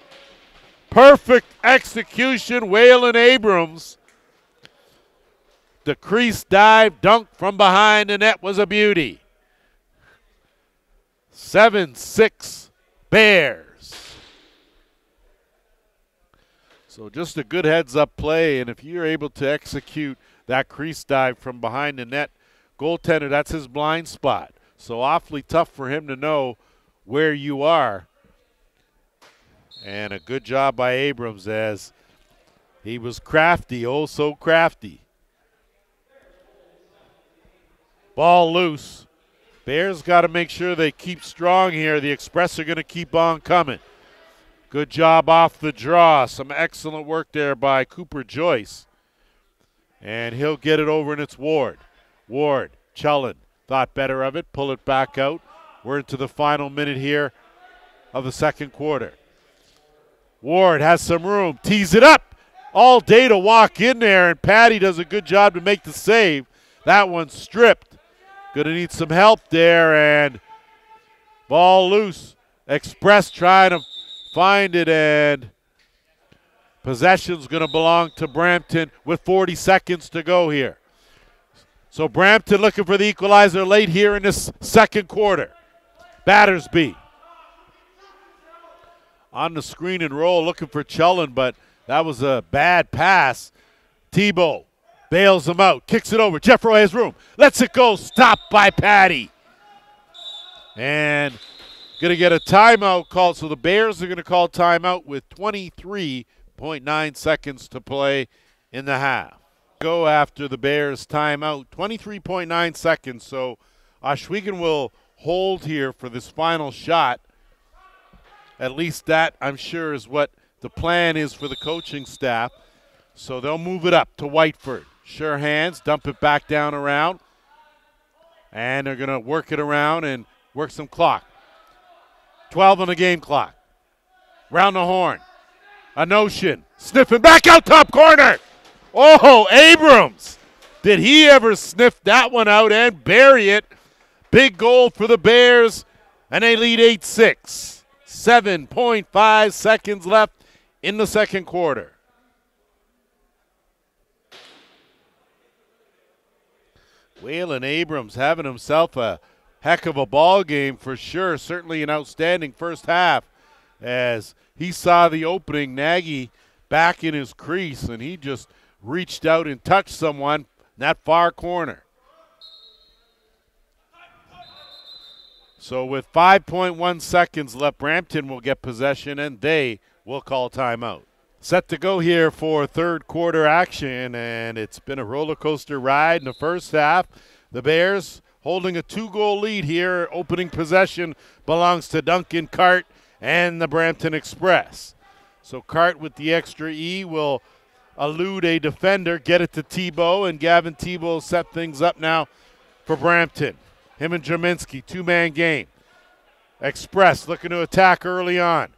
Perfect execution, Waylon Abrams. The crease dive, dunk from behind the net was a beauty. 7-6 Bears. So just a good heads-up play, and if you're able to execute that crease dive from behind the net, goaltender, that's his blind spot. So awfully tough for him to know where you are. And a good job by Abrams as he was crafty, oh so crafty. Ball loose. Bears got to make sure they keep strong here. The Express are going to keep on coming. Good job off the draw. Some excellent work there by Cooper Joyce. And he'll get it over, and it's Ward. Ward, Chellin thought better of it, pull it back out. We're into the final minute here of the second quarter. Ward has some room, tees it up. All day to walk in there, and Patty does a good job to make the save. That one's stripped. Going to need some help there, and ball loose. Express trying to find it, and possession's going to belong to Brampton with 40 seconds to go here. So Brampton looking for the equalizer late here in this second quarter. Battersby on the screen and roll looking for Chellin, but that was a bad pass. Tebow bails him out, kicks it over. Jeffroy has room, lets it go, stopped by Patty. And going to get a timeout called, so the Bears are going to call timeout with 23.9 seconds to play in the half. Go after the Bears timeout, 23.9 seconds, so Ohsweken will hold here for this final shot. At least that, I'm sure, is what the plan is for the coaching staff. So they'll move it up to Whiteford. Sure hands, dump it back down around. And they're going to work it around and work some clock. 12 on the game clock. Round the horn. A notion. Sniffing back out top corner. Oh, Abrams. Did he ever sniff that one out and bury it? Big goal for the Bears, and they lead 8-6. 7.5 seconds left in the second quarter. Waylon Abrams having himself a heck of a ball game for sure. Certainly an outstanding first half as he saw the opening. Nagy back in his crease, and he just reached out and touched someone in that far corner. So with 5.1 seconds left, Brampton will get possession, and they will call timeout. Set to go here for third quarter action, and it's been a roller coaster ride in the first half. The Bears holding a 2-goal lead here. Opening possession belongs to Duncan Cart and the Brampton Express. So Cart with the extra E will elude a defender, get it to Tebow, and Gavin Tebow will set things up now for Brampton. Him and Jaminski, two-man game. Express looking to attack early on.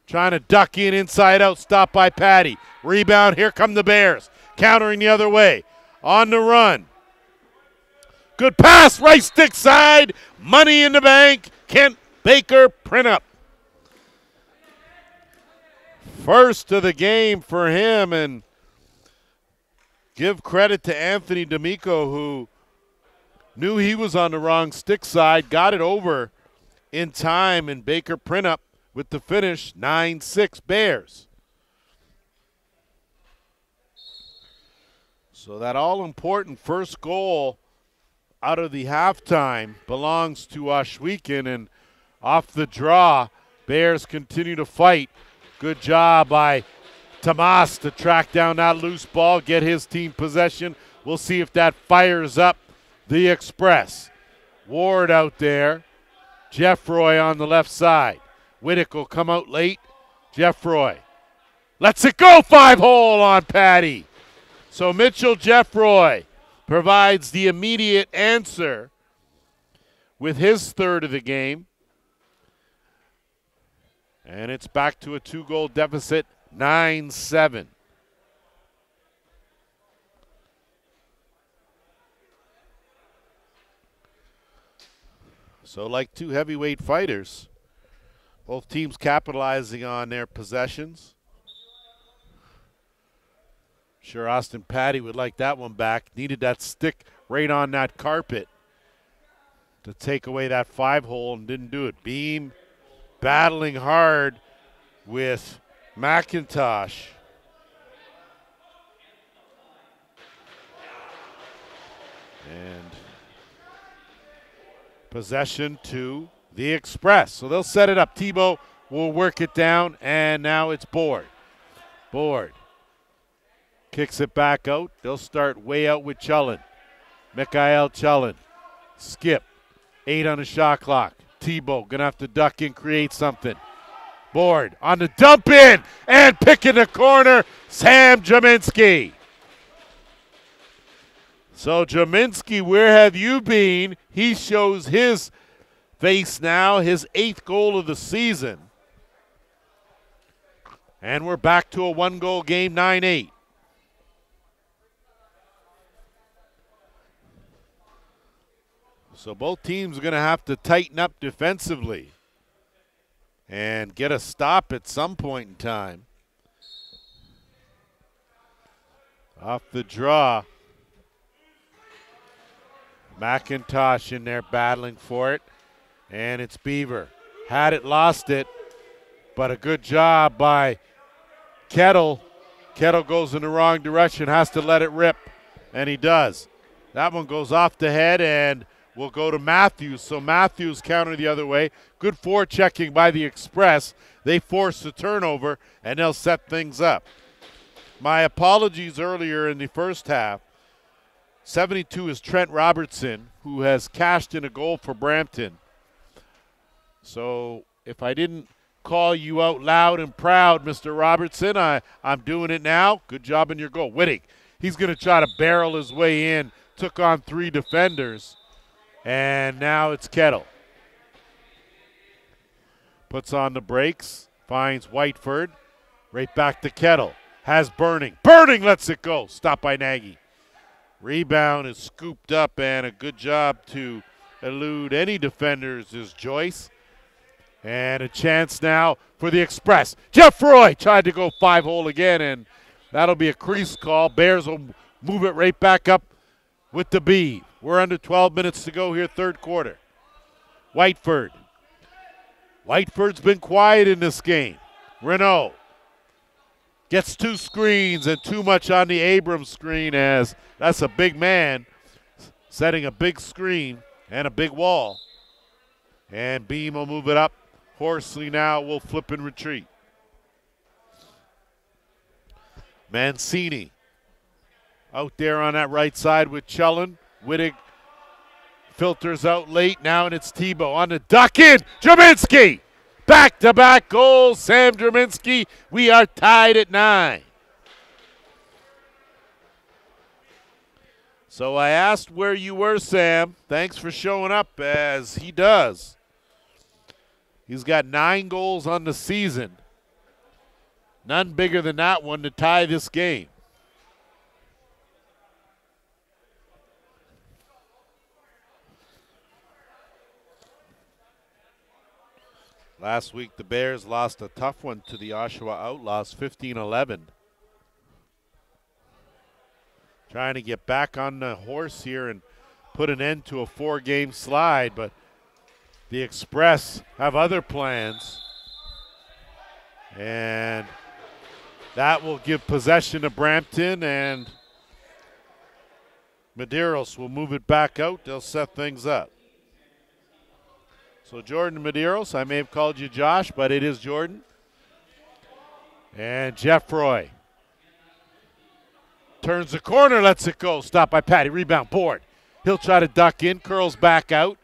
Trying to duck in inside out, stopped by Patty. Rebound, here come the Bears. Countering the other way. On the run. Good pass, right stick side. Money in the bank. Kent Baker print up. First of the game for him, and give credit to Anthony D'Amico, who knew he was on the wrong stick side, got it over in time, and Baker print up with the finish. 9-6 Bears. So that all-important first goal out of the halftime belongs to Ohsweken, and off the draw, Bears continue to fight. Good job by Tomas to track down that loose ball, get his team possession. We'll see if that fires up the Express. Ward out there. Jeffroy on the left side. Whittick will come out late. Jeffroy lets it go. 5-hole on Patty. So Mitchell Jeffroy provides the immediate answer with his third of the game. And it's back to a 2-goal deficit, 9-7. So like two heavyweight fighters, both teams capitalizing on their possessions. Sure, Austin Patty would like that one back. Needed that stick right on that carpet to take away that 5-hole and didn't do it. Beam battling hard with McIntosh. And possession to the Express. So they'll set it up. Tebow will work it down, and now it's Board. Board kicks it back out. They'll start way out with Chullen. Mikhail Chullen. Skip. 8 on the shot clock. Tebow gonna have to duck in, create something. Board on the dump in and picking the corner, Sam Jaminski. So Jaminski, where have you been? He shows his face now, his 8th goal of the season. And we're back to a 1-goal game, 9-8. So both teams are going to have to tighten up defensively and get a stop at some point in time. Off the draw. McIntosh in there battling for it. And it's Beaver. Had it, lost it. But a good job by Kettle. Kettle goes in the wrong direction, has to let it rip. And he does. That one goes off the head and will go to Matthews. So Matthews counter the other way. Good forechecking by the Express. They force the turnover and they'll set things up. My apologies earlier in the first half. 72 is Trent Robertson, who has cashed in a goal for Brampton. So if I didn't call you out loud and proud, Mr. Robertson, I'm doing it now. Good job in your goal. Wittig, he's going to try to barrel his way in. Took on 3 defenders. And now it's Kettle. Puts on the brakes. Finds Whiteford. Right back to Kettle. Has Burning. Burning lets it go. Stopped by Nagy. Rebound is scooped up, and a good job to elude any defenders is Joyce. And a chance now for the Express. Jeff Roy tried to go 5-hole again, and that'll be a crease call. Bears will move it right back up with the B. We're under 12 minutes to go here, third quarter. Whiteford. Whiteford's been quiet in this game. Renault gets 2 screens and too much on the Abrams screen, as that's a big man setting a big screen and a big wall. And Beam will move it up. Horsley now will flip and retreat. Mancini out there on that right side with Chullen. Wittig filters out late now, and it's Tebow on the duck in. Jaminski! Back-to-back goals, Sam Jaminski. We are tied at 9. So I asked where you were, Sam. Thanks for showing up, as he does. He's got 9 goals on the season. None bigger than that one to tie this game. Last week, the Bears lost a tough one to the Oshawa Outlaws, 15-11. Trying to get back on the horse here and put an end to a 4-game slide, but the Express have other plans. And that will give possession to Brampton, and Medeiros will move it back out. They'll set things up. So Jordan Medeiros, I may have called you Josh, but it is Jordan. And Jeff Roy turns the corner, lets it go. Stopped by Patty. Rebound, Board. He'll try to duck in, curls back out.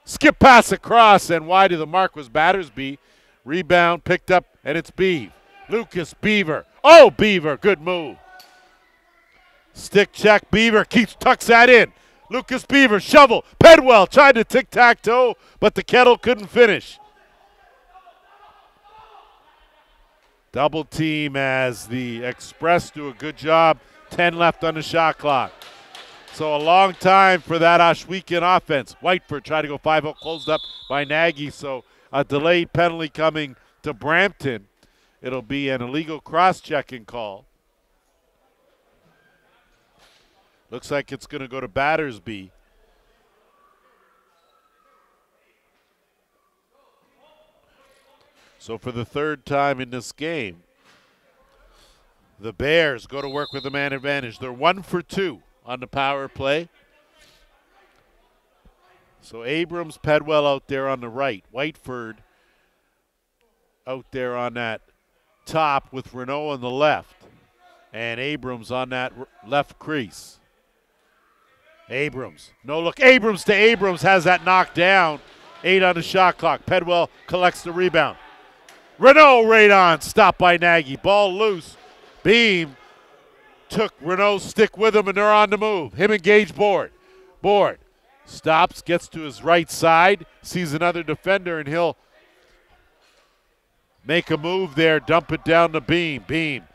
Skip pass across, and wide of the mark was Battersby. Rebound picked up, and it's Beaver. Lucas Beaver. Oh, Beaver, good move. Stick check, Beaver tucks that in. Lucas Beaver, shovel. Pedwell tried to tic-tac-toe, but the Kettle couldn't finish. Double team as the Express do a good job. 10 left on the shot clock. So a long time for that Ohsweken offense. Whiteford tried to go 5-0, closed up by Nagy. So a delayed penalty coming to Brampton. It'll be an illegal cross-checking call. Looks like it's going to go to Battersby. So for the third time in this game, the Bears go to work with a man advantage. They're 1 for 2 on the power play. So Abrams, Pedwell out there on the right. Whiteford out there on that top with Renault on the left. And Abrams on that left crease. Abrams, no look. Abrams to Abrams, has that knocked down. 8 on the shot clock. Pedwell collects the rebound. Renault right on, stopped by Nagy. Ball loose. Beam took Renault's stick with him, and they're on the move. Him and Gage Board. Board stops, gets to his right side, sees another defender, and he'll make a move there, dump it down the Beam. Beam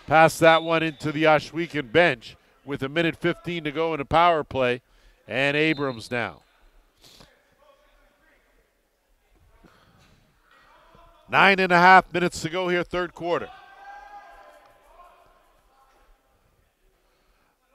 pass that one into the Ohsweken bench with 1:15 to go in the power play, and Abrams now. 9.5 minutes to go here, third quarter.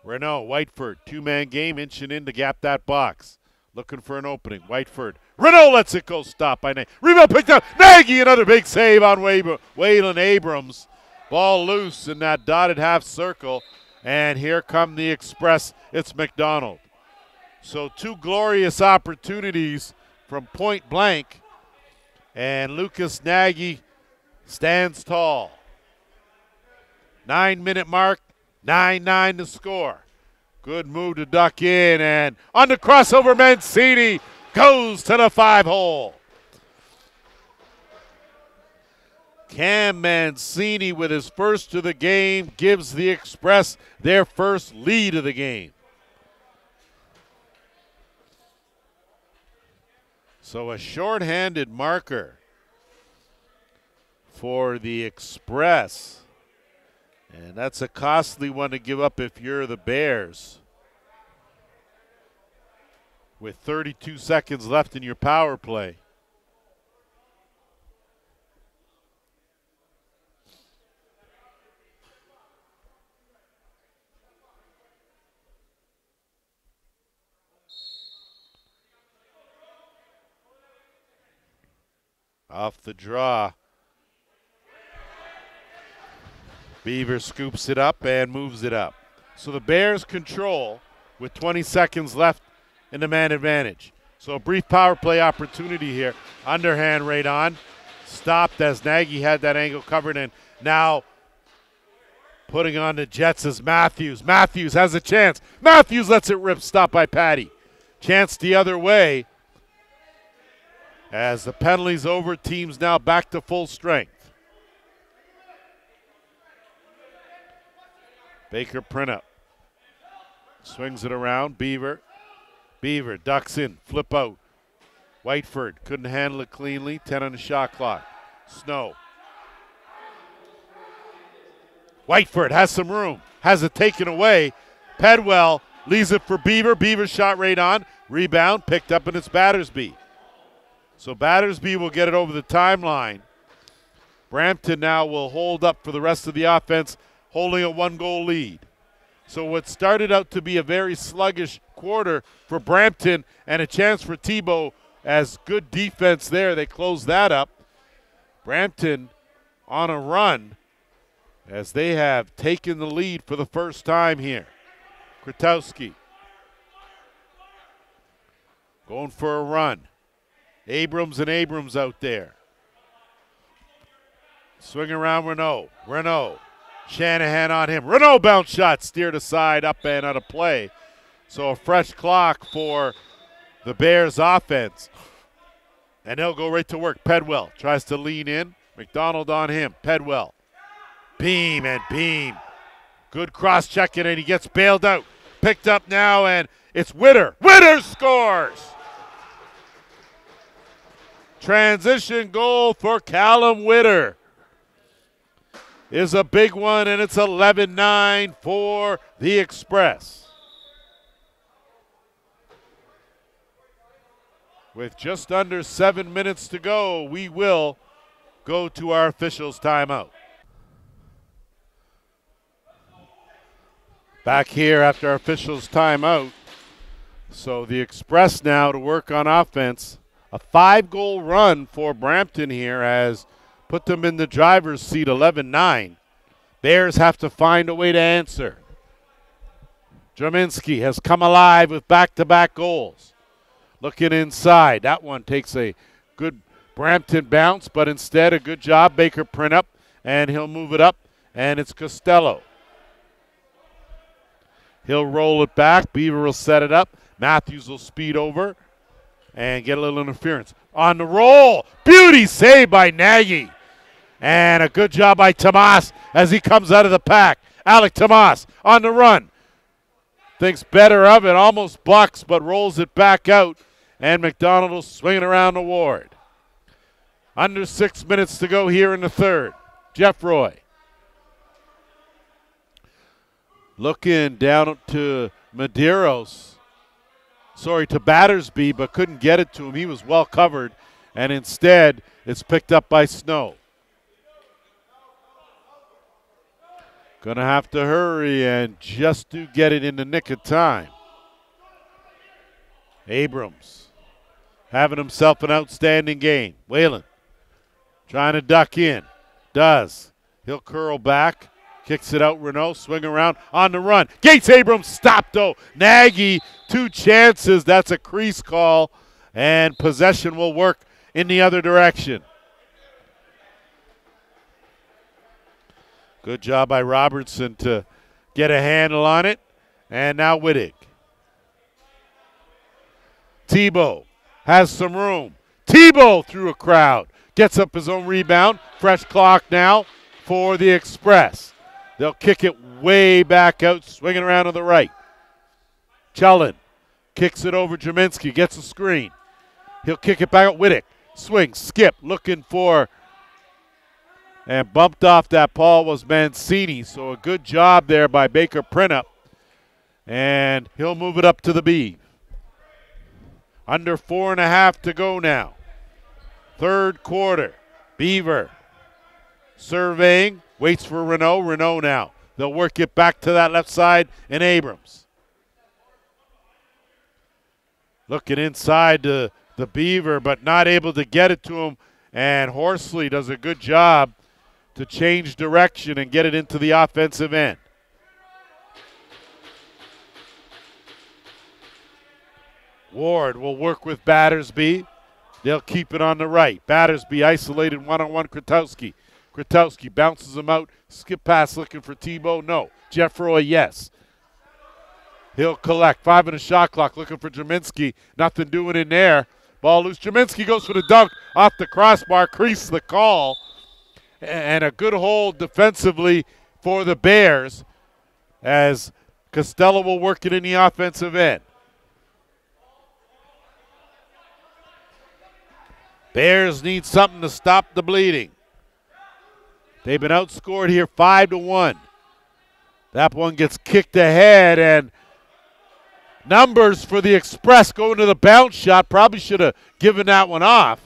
Renault, Whiteford, two-man game, inching in to gap that box. Looking for an opening. Whiteford. Renault lets it go, stopped by Nagy. Rebound picked up. Nagy, another big save on Waylon Abrams. Ball loose in that dotted half circle. And here come the Express. It's McDonald. So 2 glorious opportunities from point blank. And Lucas Nagy stands tall. 9-minute mark, 9-9 to score. Good move to duck in, and on the crossover, Mancini goes to the 5-hole. Cam Mancini with his first of the game gives the Express their first lead of the game. So a shorthanded marker for the Express. And that's a costly one to give up if you're the Bears. With 32 seconds left in your power play. Off the draw. Beaver scoops it up and moves it up. So the Bears control with 20 seconds left in the man advantage. So a brief power play opportunity here. Underhand right on. Stopped as Nagy had that angle covered, and now putting on the Jets is Matthews. Matthews has a chance. Matthews lets it rip, stopped by Patty. Chance the other way. As the penalty's over, team's now back to full strength. Baker Printup swings it around. Beaver ducks in, flip out. Whiteford couldn't handle it cleanly. 10 on the shot clock. Snow. Whiteford has some room, has it taken away. Pedwell leaves it for Beaver. Beaver shot right on. Rebound picked up, and it's Battersby. So Battersby will get it over the timeline. Brampton now will hold up for the rest of the offense, holding a 1-goal lead. So what started out to be a very sluggish quarter for Brampton and a chance for Tebow as good defense there. They closed that up. Brampton on a run as they have taken the lead for the first time here. Kratowski going for a run. Abrams and Abrams out there. Swing around Renault. Renault. Shanahan on him. Renault bounce shot steered aside, up and out of play. So a fresh clock for the Bears offense. And they'll go right to work. Pedwell tries to lean in. McDonald on him. Pedwell. Beam and Beam. Good cross-checking, and he gets bailed out. Picked up now, and it's Witter. Witter scores! Transition goal for Callum Witter is a big one, and it's 11-9 for the Express. With just under 7 minutes to go, we will go to our officials' timeout. Back here after our officials' timeout. So the Express now to work on offense. A 5-goal run for Brampton here has put them in the driver's seat 11-9. Bears have to find a way to answer. Draminski has come alive with back-to-back goals. Looking inside. That one takes a good Brampton bounce, but instead a good job. Baker print up, and he'll move it up, and it's Costello. He'll roll it back. Beaver will set it up. Matthews will speed over and get a little interference. On the roll. Beauty save by Nagy. And a good job by Tomas as he comes out of the pack. Alec Tomas on the run. Thinks better of it. Almost bucks, but rolls it back out. And McDonald will swing it around the ward. Under 6 minutes to go here in the third. Jeff Roy. Looking down to Medeiros. Sorry, to Battersby, but couldn't get it to him. He was well covered. And instead, it's picked up by Snow. Gonna have to hurry and just to get it in the nick of time. Abrams having himself an outstanding game. Whalen trying to duck in. Does. He'll curl back. Kicks it out. Renault swing around on the run. Gates Abrams stopped though. Nagy, 2 chances. That's a crease call. And possession will work in the other direction. Good job by Robertson to get a handle on it. And now Wittig. Tebow has some room. Tebow through a crowd. Gets up his own rebound. Fresh clock now for the Express. They'll kick it way back out, swinging around to the right. Chellan kicks it over Jaminski, gets a screen. He'll kick it back out. Wittig. Swing, skip, looking for, and bumped off that ball was Mancini. So a good job there by Baker Printup. And he'll move it up to the B. Under 4.5 to go now. Third quarter. Beaver surveying, waits for Renault. Renault now. They'll work it back to that left side, and Abrams. Looking inside the Beaver, but not able to get it to him. And Horsley does a good job to change direction and get it into the offensive end. Ward will work with Battersby. They'll keep it on the right. Battersby isolated one-on-one Krotowski. Krotowski bounces him out. Skip pass looking for Tebow. No. Jeff Roy, yes. He'll collect. 5 in the shot clock looking for Jaminski. Nothing doing in there. Ball loose. Jaminski goes for the dunk off the crossbar. Crease the call. And a good hold defensively for the Bears as Costello will work it in the offensive end. Bears need something to stop the bleeding. They've been outscored here 5-1. That one gets kicked ahead, and numbers for the Express going to the bounce shot. Probably should have given that one off.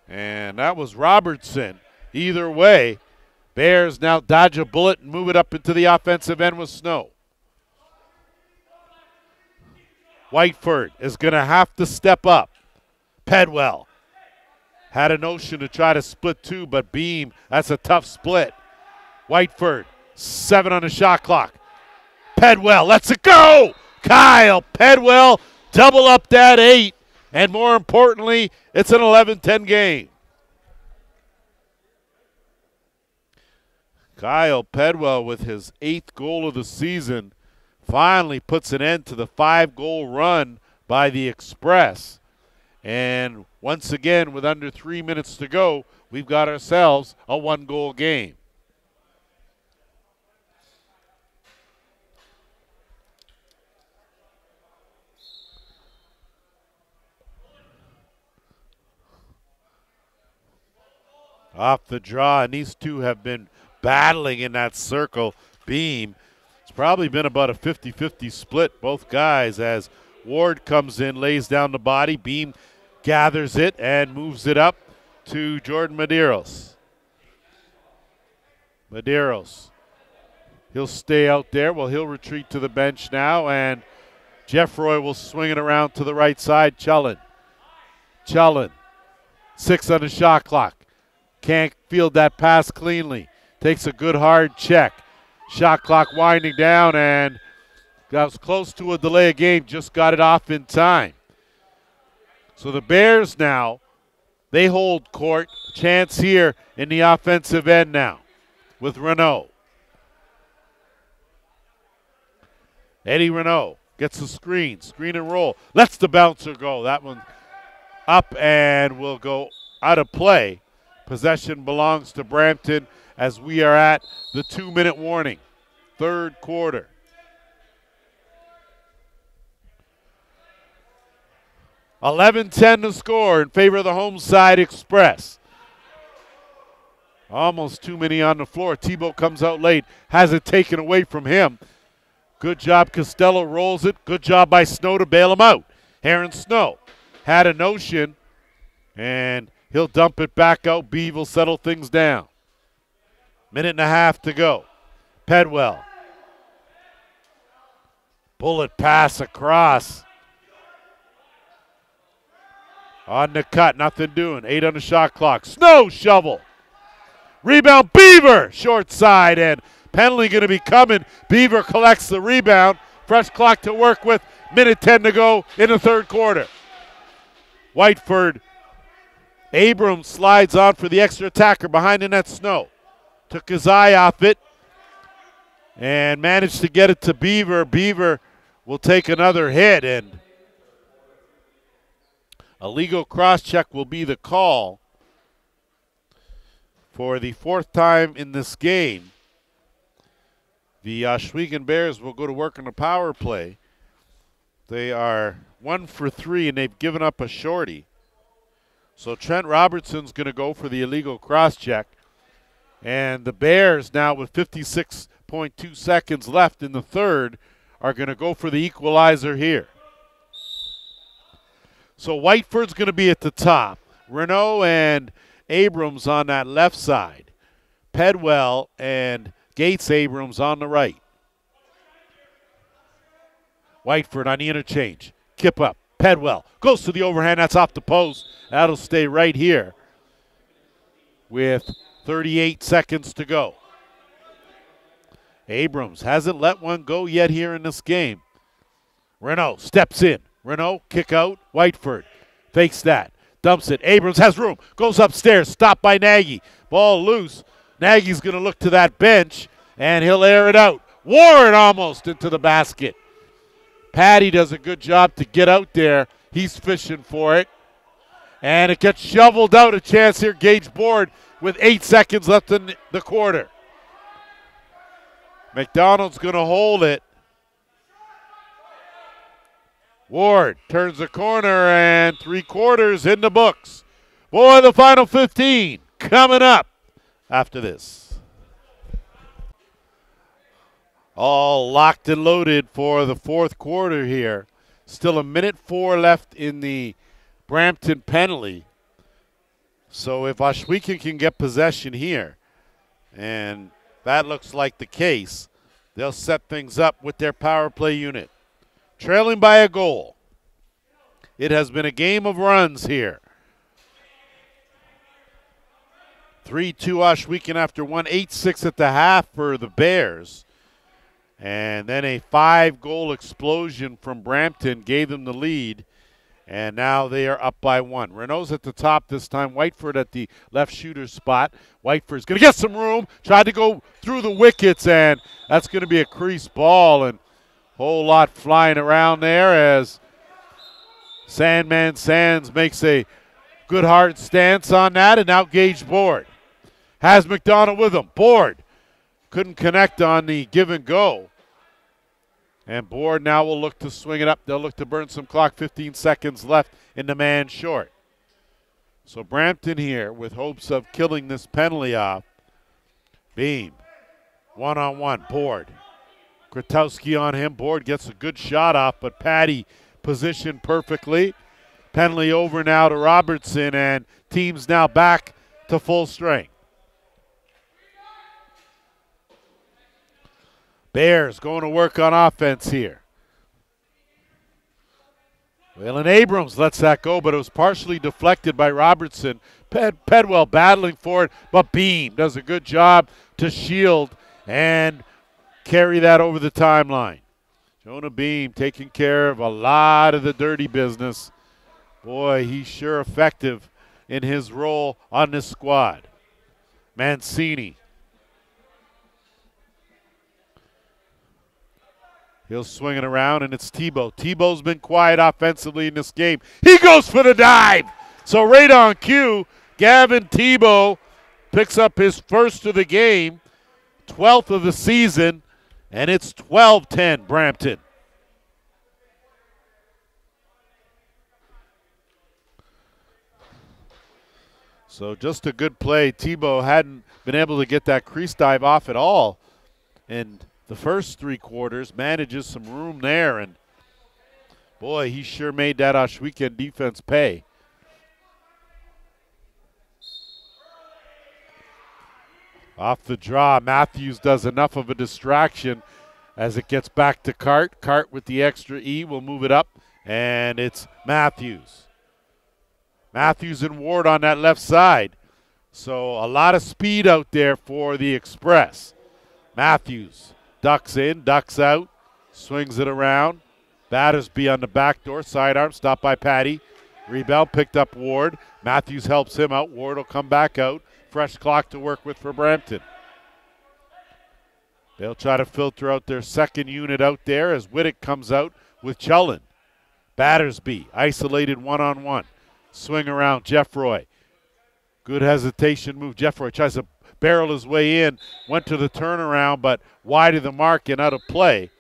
And that was Robertson. Either way, Bears now dodge a bullet and move it up into the offensive end with Snow. Whiteford is going to have to step up. Pedwell had a notion to try to split 2, but Beam, that's a tough split. Whiteford, 7 on the shot clock. Pedwell lets it go. Kyle Pedwell double up that 8. And more importantly, it's an 11-10 game. Kyle Pedwell with his 8th goal of the season finally puts an end to the 5-goal run by the Express. And once again, with under 3 minutes to go, we've got ourselves a 1-goal game. Off the draw, and these two have been battling in that circle. Beam, it's probably been about a 50-50 split, both guys, as Ward comes in, lays down the body. Beam gathers it and moves it up to Jordan Medeiros. Medeiros, he'll stay out there. Well, he'll retreat to the bench now, and Jeffroy will swing it around to the right side. Chullen, 6 on the shot clock. Can't field that pass cleanly. Takes a good hard check. Shot clock winding down, and that was close to a delay of game. Just got it off in time. So the Bears now, they hold court. Chance here in the offensive end now with Renault. Eddie Renault gets the screen and roll. Lets the bouncer go. That one up and will go out of play. Possession belongs to Brampton as we are at the 2-minute warning. Third quarter. $11-10 to score in favor of the home side Express. Almost too many on the floor. Tebow comes out late, has it taken away from him. Good job, Costello rolls it. Good job by Snow to bail him out. Aaron Snow had a notion, and he'll dump it back out. Beeve will settle things down. 1.5 to go. Pedwell. Bullet pass across. On the cut, nothing doing. 8 on the shot clock. Snow shovel. Rebound, Beaver. Short side, and penalty going to be coming. Beaver collects the rebound. Fresh clock to work with. 1:10 to go in the third quarter. Whiteford. Abrams slides on for the extra attacker behind the net. Snow took his eye off it and managed to get it to Beaver. Beaver will take another hit, and a legal cross-check will be the call for the 4th time in this game. The Ohsweken Bears will go to work on the power play. They are 1 for 3, and they've given up a shorty. So Trent Robertson's going to go for the illegal cross-check. And the Bears now with 56.2 seconds left in the third are going to go for the equalizer here. So Whiteford's going to be at the top. Renault and Abrams on that left side. Pedwell and Gates Abrams on the right. Whiteford on the interchange. Kip up. Pedwell goes to the overhand. That's off the post. That'll stay right here with 38 seconds to go. Abrams hasn't let one go yet here in this game. Renault steps in. Renault, kick out. Whiteford fakes that. Dumps it. Abrams has room. Goes upstairs. Stopped by Nagy. Ball loose. Nagy's going to look to that bench, and he'll air it out. Ward almost into the basket. Patty does a good job to get out there. He's fishing for it. And it gets shoveled out. A chance here. Gage Board with 8 seconds left in the quarter. McDonald's going to hold it. Ward turns the corner, and 3/4 in the books. Boy, the final 15 coming up after this. All locked and loaded for the 4th quarter here. Still 1:04 left in the Brampton penalty. So if Ohsweken can get possession here, and that looks like the case, they'll set things up with their power play unit. Trailing by a goal. It has been a game of runs here. 3-2 Ohsweken after one, 8-6 at the half for the Bears. And then a 5-goal explosion from Brampton gave them the lead. And now they are up by 1. Renault's at the top this time. Whiteford at the left shooter spot. Whiteford's going to get some room. Tried to go through the wickets, and that's going to be a crease ball. And whole lot flying around there as Sandman Sands makes a good hard stance on that, and now Gage Board. Has McDonald with him. Board couldn't connect on the give and go. And Board now will look to swing it up. They'll look to burn some clock. 15 seconds left in the man short. So Brampton here with hopes of killing this penalty off. Beam. 1-on-1. Board. Kratowski on him. Board gets a good shot off, but Patty positioned perfecly. Penalty over now to Robertson, and team's now back to full strength. Bears going to work on offense here. Waylon Abrams lets that go, but it was partially deflected by Robertson. Pedwell battling for it, but Beam does a good job to shield and carry that over the timeline. Jonah Beam taking care of a lot of the dirty business. Boy, he's sure effective in his role on this squad. Mancini. He'll swing it around, and it's Tebow. Tebow's been quiet offensively in this game. He goes for the dive. So right on cue, Gavin Tebow picks up his first of the game, 12th of the season, and it's 12-10 Brampton. So just a good play. Tebow hadn't been able to get that crease dive off at all. And the first three quarters manages some room there. And, boy, he sure made that Ohsweken defense pay. Off the draw, Matthews does enough of a distraction as it gets back to Cart. Cart with the extra E will move it up, and it's Matthews. Matthews and Ward on that left side. So a lot of speed out there for the Express. Matthews ducks in, ducks out, swings it around. Battersby on the back door, sidearm, stopped by Patty. Rebound picked up Ward. Matthews helps him out. Ward will come back out. Fresh clock to work with for Brampton. They'll try to filter out their second unit out there as Whittick comes out with Chullen. Battersby isolated one-on-one. Swing around, Jeffroy. Good hesitation move. Jeffroy tries to barrel his way in. Went to the turnaround, but wide of the mark and out of play.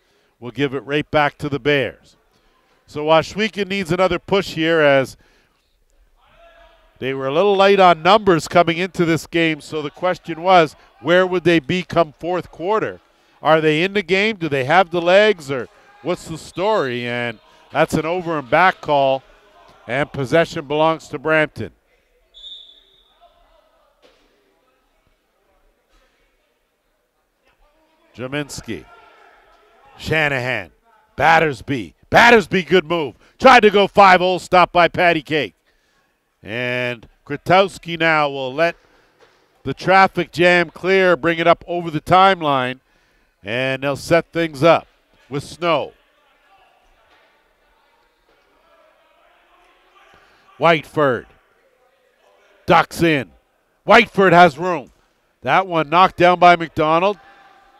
We'll give it right back to the Bears. So Ohsweken needs another push here as they were a little light on numbers coming into this game. So the question was, where would they be come fourth quarter? Are they in the game? Do they have the legs? Or what's the story? And that's an over and back call. And possession belongs to Brampton. Jaminski. Shanahan. Battersby. Battersby, good move. Tried to go 5-0, stopped by Patty Cake. And Kratowski now will let the traffic jam clear, bring it up over the timeline, and they'll set things up with Snow. Whiteford ducks in. Whiteford has room. That one knocked down by McDonald.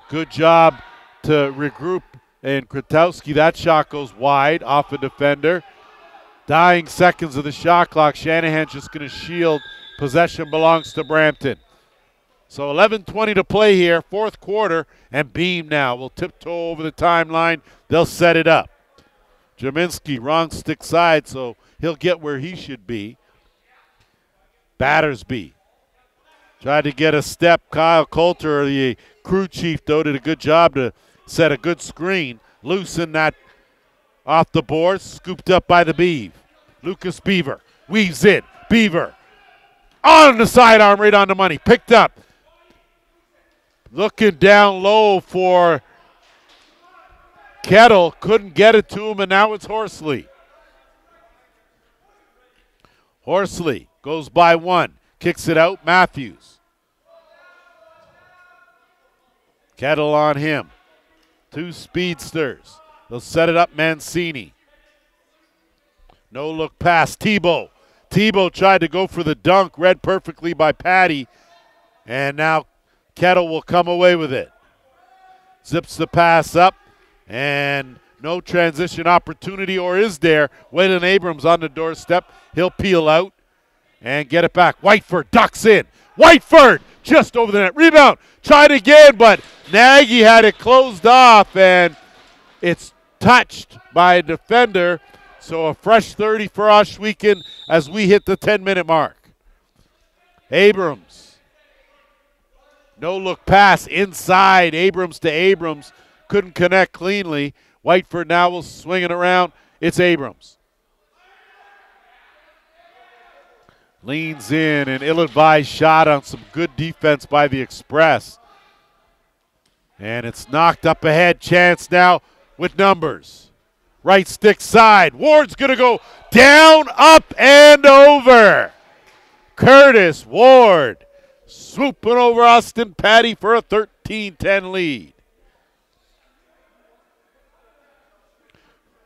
Good job to regroup, and Kratowski, that shot goes wide off a defender. Dying seconds of the shot clock. Shanahan's just going to shield. Possession belongs to Brampton. So 11:20 to play here, fourth quarter, and Beam now will tiptoe over the timeline. They'll set it up. Jaminski, wrong stick side, so he'll get where he should be. Battersby tried to get a step. Kyle Coulter, the crew chief, though, did a good job to set a good screen. Loosen that off the board, scooped up by the Beav. Lucas Beaver weaves in. Beaver on the sidearm, right on the money. Picked up. Looking down low for Kettle. Couldn't get it to him, and now it's Horsley. Horsley goes by one. Kicks it out. Matthews. Kettle on him. Two speedsters. They'll set it up. Mancini. No look pass. Tebow. Tebow tried to go for the dunk. Read perfectly by Patty. And now Kettle will come away with it. Zips the pass up. And no transition opportunity, or is there? Waylon Abrams on the doorstep. He'll peel out and get it back. Whiteford ducks in. Whiteford just over the net. Rebound. Tried again, but Nagy had it closed off, and it's touched by a defender. So a fresh 30 for Ohsweken as we hit the 10-minute mark. Abrams. No look pass inside. Abrams to Abrams. Couldn't connect cleanly. Whiteford now will swing it around. It's Abrams. Leans in, an ill-advised shot on some good defense by the Express. And it's knocked up ahead. Chance now with numbers. Right stick side. Ward's going to go down, up, and over. Curtis Ward swooping over Austin Patty for a 13-10 lead.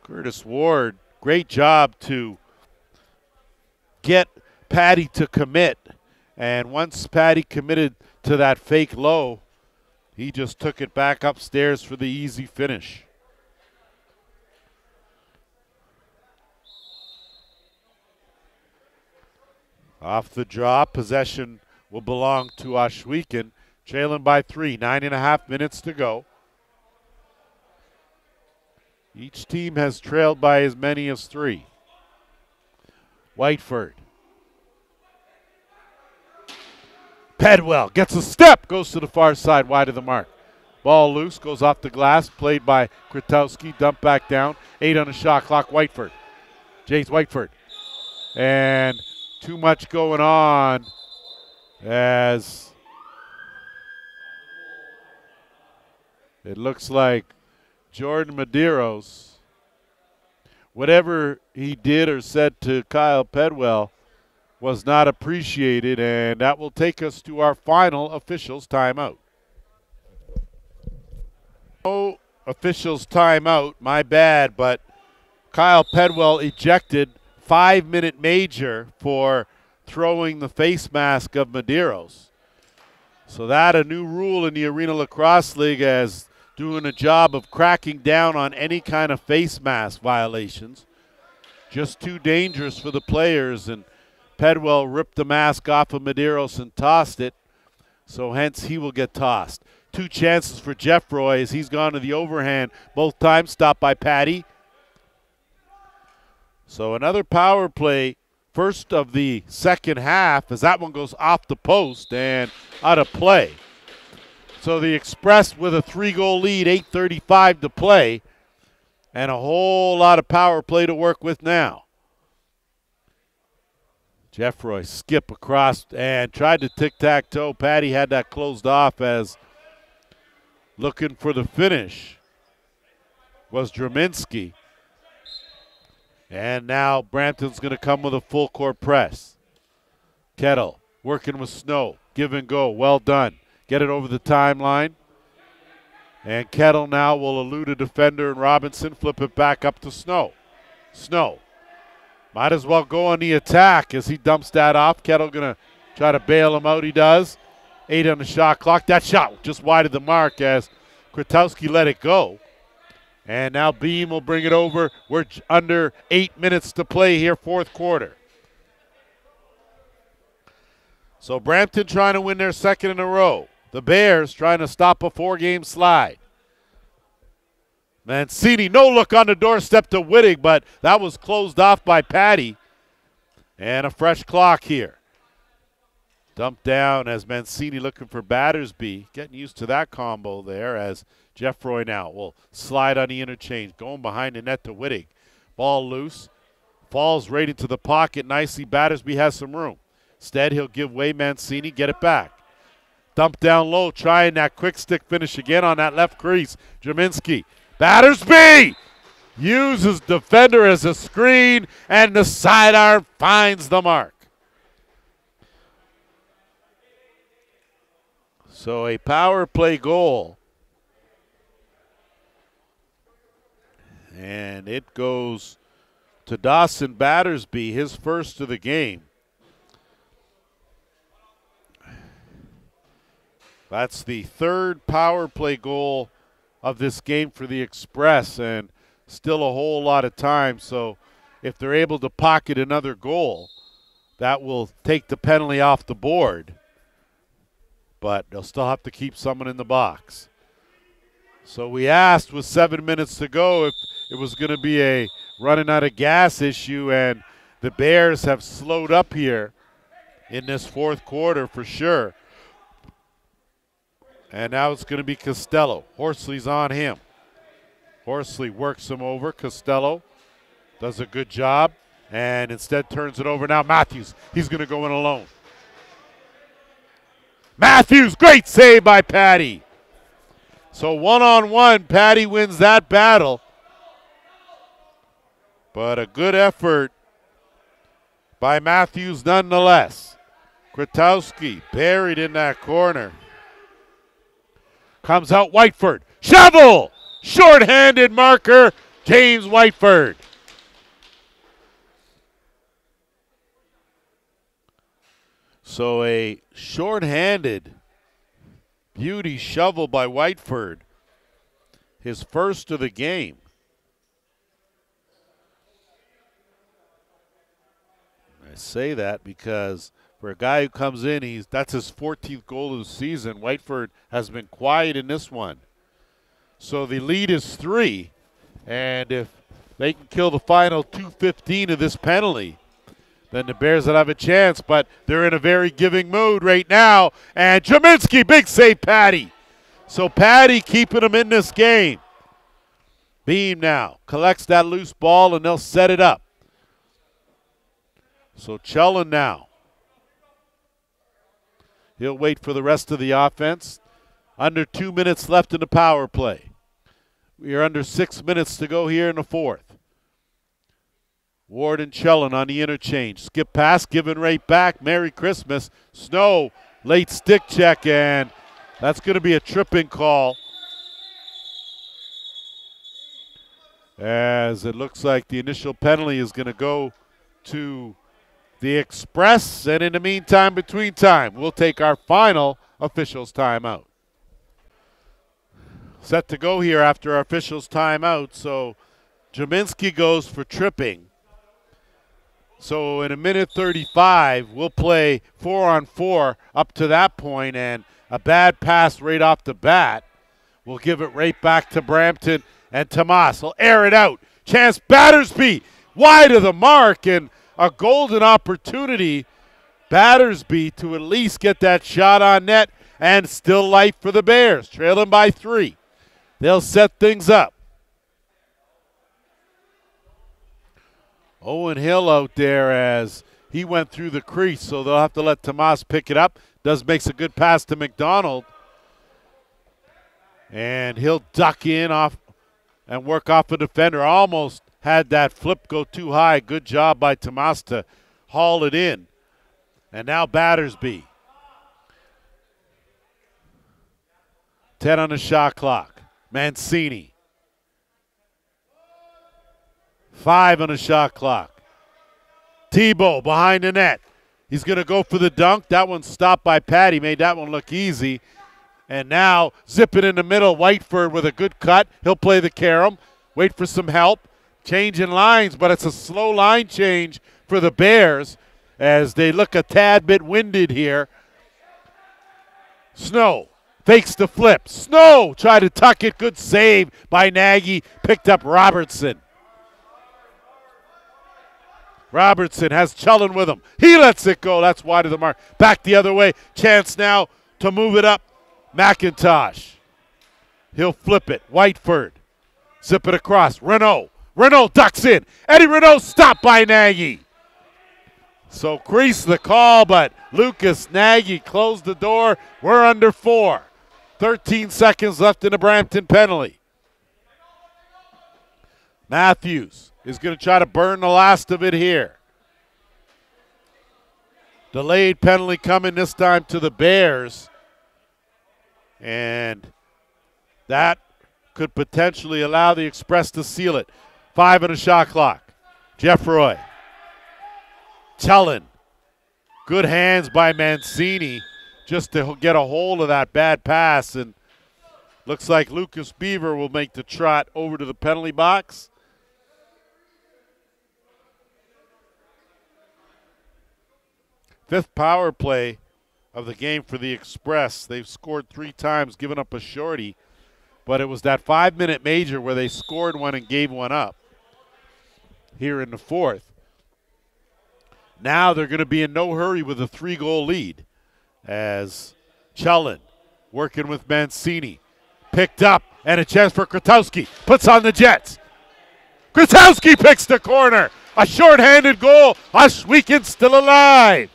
Curtis Ward, great job to get Patty to commit. And once Patty committed to that fake low, he just took it back upstairs for the easy finish. Off the draw, possession will belong to Ohsweken, trailing by 3, 9.5 minutes to go. Each team has trailed by as many as 3. Whiteford. Pedwell gets a step, goes to the far side, wide of the mark. Ball loose, goes off the glass, played by Kratowski, dump back down. 8 on the shot clock, Whiteford. Jace Whiteford. And too much going on as it looks like Jordan Medeiros, whatever he did or said to Kyle Pedwell was not appreciated, and that will take us to our final officials timeout. No officials timeout, my bad, but Kyle Pedwell ejected 5-minute major for throwing the face mask of Medeiros. So that a new rule in the Arenalacrosseleague as doing a job of cracking down on any kind of face mask violations. Just too dangerous for the players, and Pedwell ripped the mask off of Medeiros and tossed it, so hence he will get tossed. 2 chances for Jeffroy as he's gone to the overhand, both times stopped by Patty. So another power play, first of the second half, as that one goes off the post and out of play. So the Express with a 3-goal lead, 8:35 to play, and a whole lot of power play to work with now. Jeffroy skip across and tried to tic-tac-toe. Patty had that closed off as looking for the finish was Draminski. And now Brampton's going to come with a full court press. Kettle working with Snow. Give and go. Well done. Get it over the timeline. And Kettle now will elude a defender, and Robinson flip it back up to Snow. Snow might as well go on the attack as he dumps that off. Kettle going to try to bail him out. He does. 8 on the shot clock. That shot just wide of the mark as Kratowski let it go. And now Beam will bring it over. We're under 8 minutes to play here, fourth quarter. So Brampton trying to win their second in a row. The Bears trying to stop a 4-game slide. Mancini, no look on the doorstep to Wittig, but that was closed off by Patty. And a fresh clock here. Dumped down as Mancini looking for Battersby. Getting used to that combo there as Jeffroy now will slide on the interchange. Going behind the net to Wittig. Ball loose. Falls right into the pocket nicely. Battersby has some room. Instead, he'll give way Mancini, get it back. Dump down low, trying that quick stick finish again on that left crease. Jaminski. Battersby uses defender as a screen, and the sidearm finds the mark. So a power play goal. And it goes to Dawson Battersby, his first of the game. That's the third power play goal of this game for the Express, and still a whole lot of time. So if they're able to pocket another goal, that will take the penalty off the board. But they'll still have to keep someone in the box. So we asked with 7 minutes to go if it was going to be a running out of gas issue, and the Bears have slowed up here in this fourth quarter for sure. And now it's going to be Costello. Horsley's on him. Horsley works him over. Costello does a good job and instead turns it over. Now Matthews, he's going to go in alone. Matthews, great save by Patty. So one-on-one, Patty wins that battle. But a good effort by Matthews nonetheless. Krotowski buried in that corner. Comes out Whiteford. Shovel! Short-handed marker, James Whiteford. So a short-handed beauty shovel by Whiteford. His first of the game. I say that because for a guy who comes in, that's his 14th goal of the season. Whiteford has been quiet in this one. So the lead is 3, and if they can kill the final 2:15 of this penalty, then the Bears will have a chance, but they're in a very giving mood right now. And Jaminski, big save, Patty. So Patty keeping them in this game. Beam now collects that loose ball, and they'll set it up. So Chellin now. He'll wait for the rest of the offense. Under 2 minutes left in the power play. We are under 6 minutes to go here in the fourth. Ward and Chellin on the interchange. Skip pass, given right back. Merry Christmas. Snow, late stick check, and that's going to be a tripping call. As it looks like the initial penalty is going to go to the Express, and in the meantime, between time, we'll take our final officials timeout. Set to go here after our officials timeout, so Jaminski goes for tripping. So in a minute 35, we'll play 4-on-4 up to that point, and a bad pass right off the bat. We'll give it right back to Brampton, and Tomas will air it out. Chance Battersby wide of the mark, and a golden opportunity, Battersby, to at least get that shot on net, and still life for the Bears, trailing by 3. They'll set things up. Owen Hill out there as he went through the crease, so they'll have to let Tomas pick it up. Makes a good pass to McDonald. And he'll duck in off and work off a defender. Almost had that flip go too high. Good job by Tomas to haul it in. And now Battersby. 10 on the shot clock. Mancini. 5 on the shot clock. Tebow behind the net. He's going to go for the dunk. That one's stopped by Patty. Made that one look easy. And now zip it in the middle. Whiteford with a good cut. He'll play the carom. Wait for some help. Change in lines, but it's a slow line change for the Bears as they look a tad bit winded here. Snow fakes the flip. Snow tried to tuck it. Good save by Nagy. Picked up Robertson. Robertson has Chellin with him. He lets it go. That's wide of the mark. Back the other way. Chance now to move it up. McIntosh. He'll flip it. Whiteford. Zip it across. Renault ducks in. Eddie Renault stopped by Nagy. So crease the call, but Lucas Nagy closed the door. We're under 4. 13 seconds left in the Brampton penalty. Matthews is going to try to burn the last of it here. Delayed penalty coming this time to the Bears. And that could potentially allow the Express to seal it. 5 on the shot clock. Jeffroy. Chellin. Good hands by Mancini just to get a hold of that bad pass. And looks like Lucas Beaver will make the trot over to the penalty box. Fifth power play of the game for the Express. They've scored 3 times, given up a shorty. But it was that 5-minute major where they scored one and gave one up here in the fourth. Now they're going to be in no hurry with a 3-goal lead as Chellin working with Mancini. Picked up and a chance for Krotowski. Puts on the Jets. Krasowski picks the corner. A shorthanded goal. Ohsweken still alive.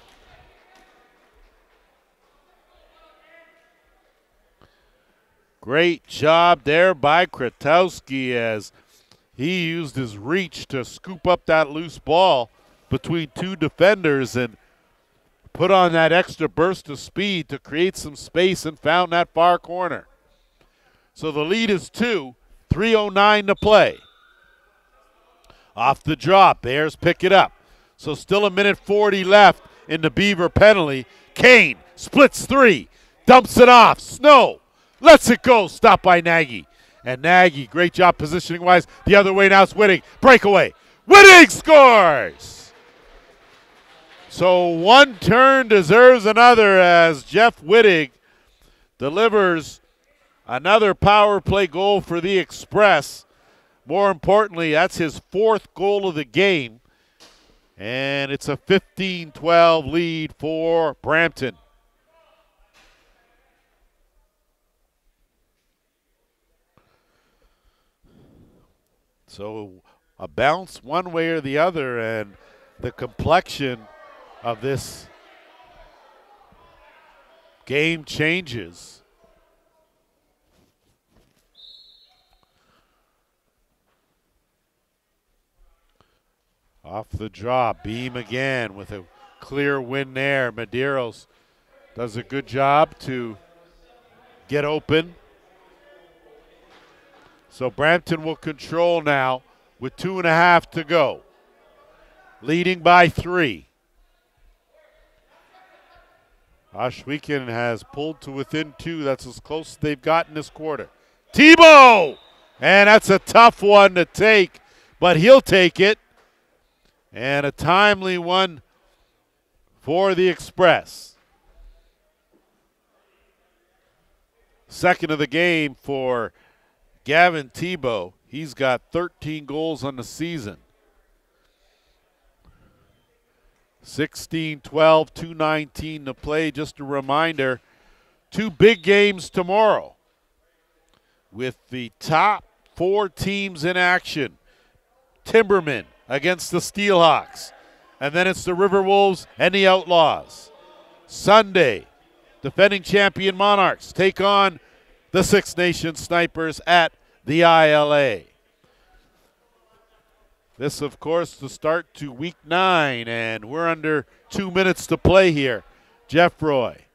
Great job there by Krasowski as he used his reach to scoop up that loose ball between two defenders and put on that extra burst of speed to create some space and found that far corner. So the lead is 2, 3:09 to play. Off the drop, Bears pick it up. So still 1:40 left in the Beaver penalty. Kane splits 3, dumps it off. Snow lets it go, stopped by Nagy. And Nagy, great job positioning-wise. The other way now is Whitting. Breakaway. Whitting scores! So one turn deserves another as Jeff Whitting delivers another power play goal for the Express. More importantly, that's his 4th goal of the game. And it's a 15-12 lead for Brampton. So a bounce one way or the other, and the complexion of this game changes. Off the draw, Beam again with a clear win there. Medeiros does a good job to get open. So Brampton will control now with 2.5 to go. Leading by 3. Ohsweken has pulled to within 2. That's as close as they've gotten this quarter. Tebow! And that's a tough one to take, but he'll take it. And a timely one for the Express. Second of the game for Gavin Tebow. He's got 13 goals on the season. 16-12, 2:19 to play. Just a reminder, 2 big games tomorrow with the top 4 teams in action. Timbermen against the Steelhawks. And then it's the River Wolves and the Outlaws. Sunday, defending champion Monarchs take on the Six Nations Snipers at the ILA. This, of course, the start to week 9, and we're under 2 minutes to play here. Jeff Roy.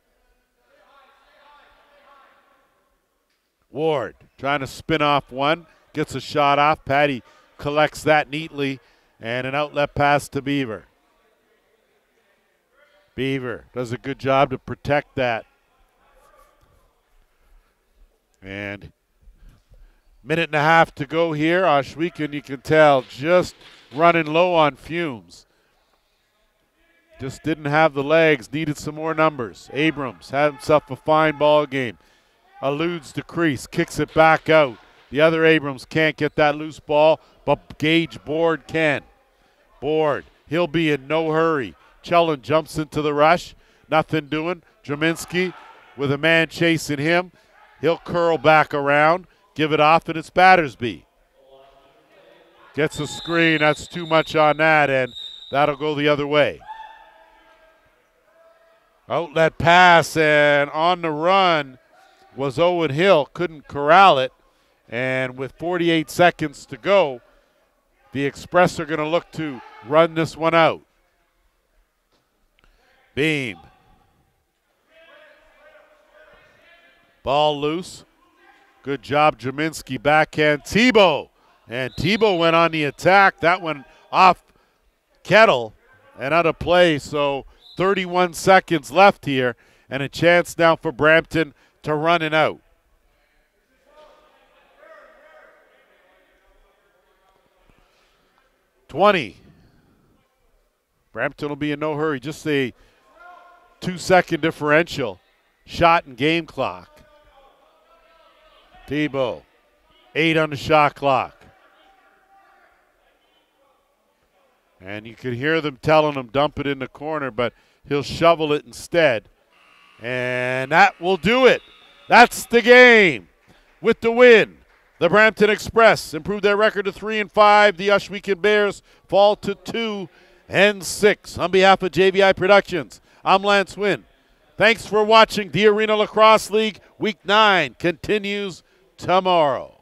Ward trying to spin off one, gets a shot off. Patty collects that neatly, and an outlet pass to Beaver. Beaver does a good job to protect that. And 1.5 to go here. Ohsweken, you can tell, just running low on fumes. Just didn't have the legs, needed some more numbers. Abrams had himself a fine ball game. Eludes the crease, kicks it back out. The other Abrams can't get that loose ball, but Gage Board can. Board, he'll be in no hurry. Chellan jumps into the rush, nothing doing. Drominski with a man chasing him. He'll curl back around, give it off, and it's Battersby. Gets a screen, that's too much on that, and that'll go the other way. Outlet pass, and on the run was Owen Hill. Couldn't corral it, and with 48 seconds to go, the Express are going to look to run this one out. Beam. Ball loose. Good job, Jaminski. Backhand, Tebow. And Tebow went on the attack. That one off Kettle and out of play. So 31 seconds left here, and a chance now for Brampton to run it out. Brampton will be in no hurry. Just a 2-second differential. Shot and game clock. Tebow, 8 on the shot clock. And you could hear them telling him dump it in the corner, but he'll shovel it instead. And that will do it. That's the game with the win. The Brampton Express improved their record to 3-5. The Ohsweken Bears fall to 2-6. On behalf of JVI Productions, I'm Lance Wynn. Thanks for watching the Arena Lacrosse League. Week 9 continues tomorrow.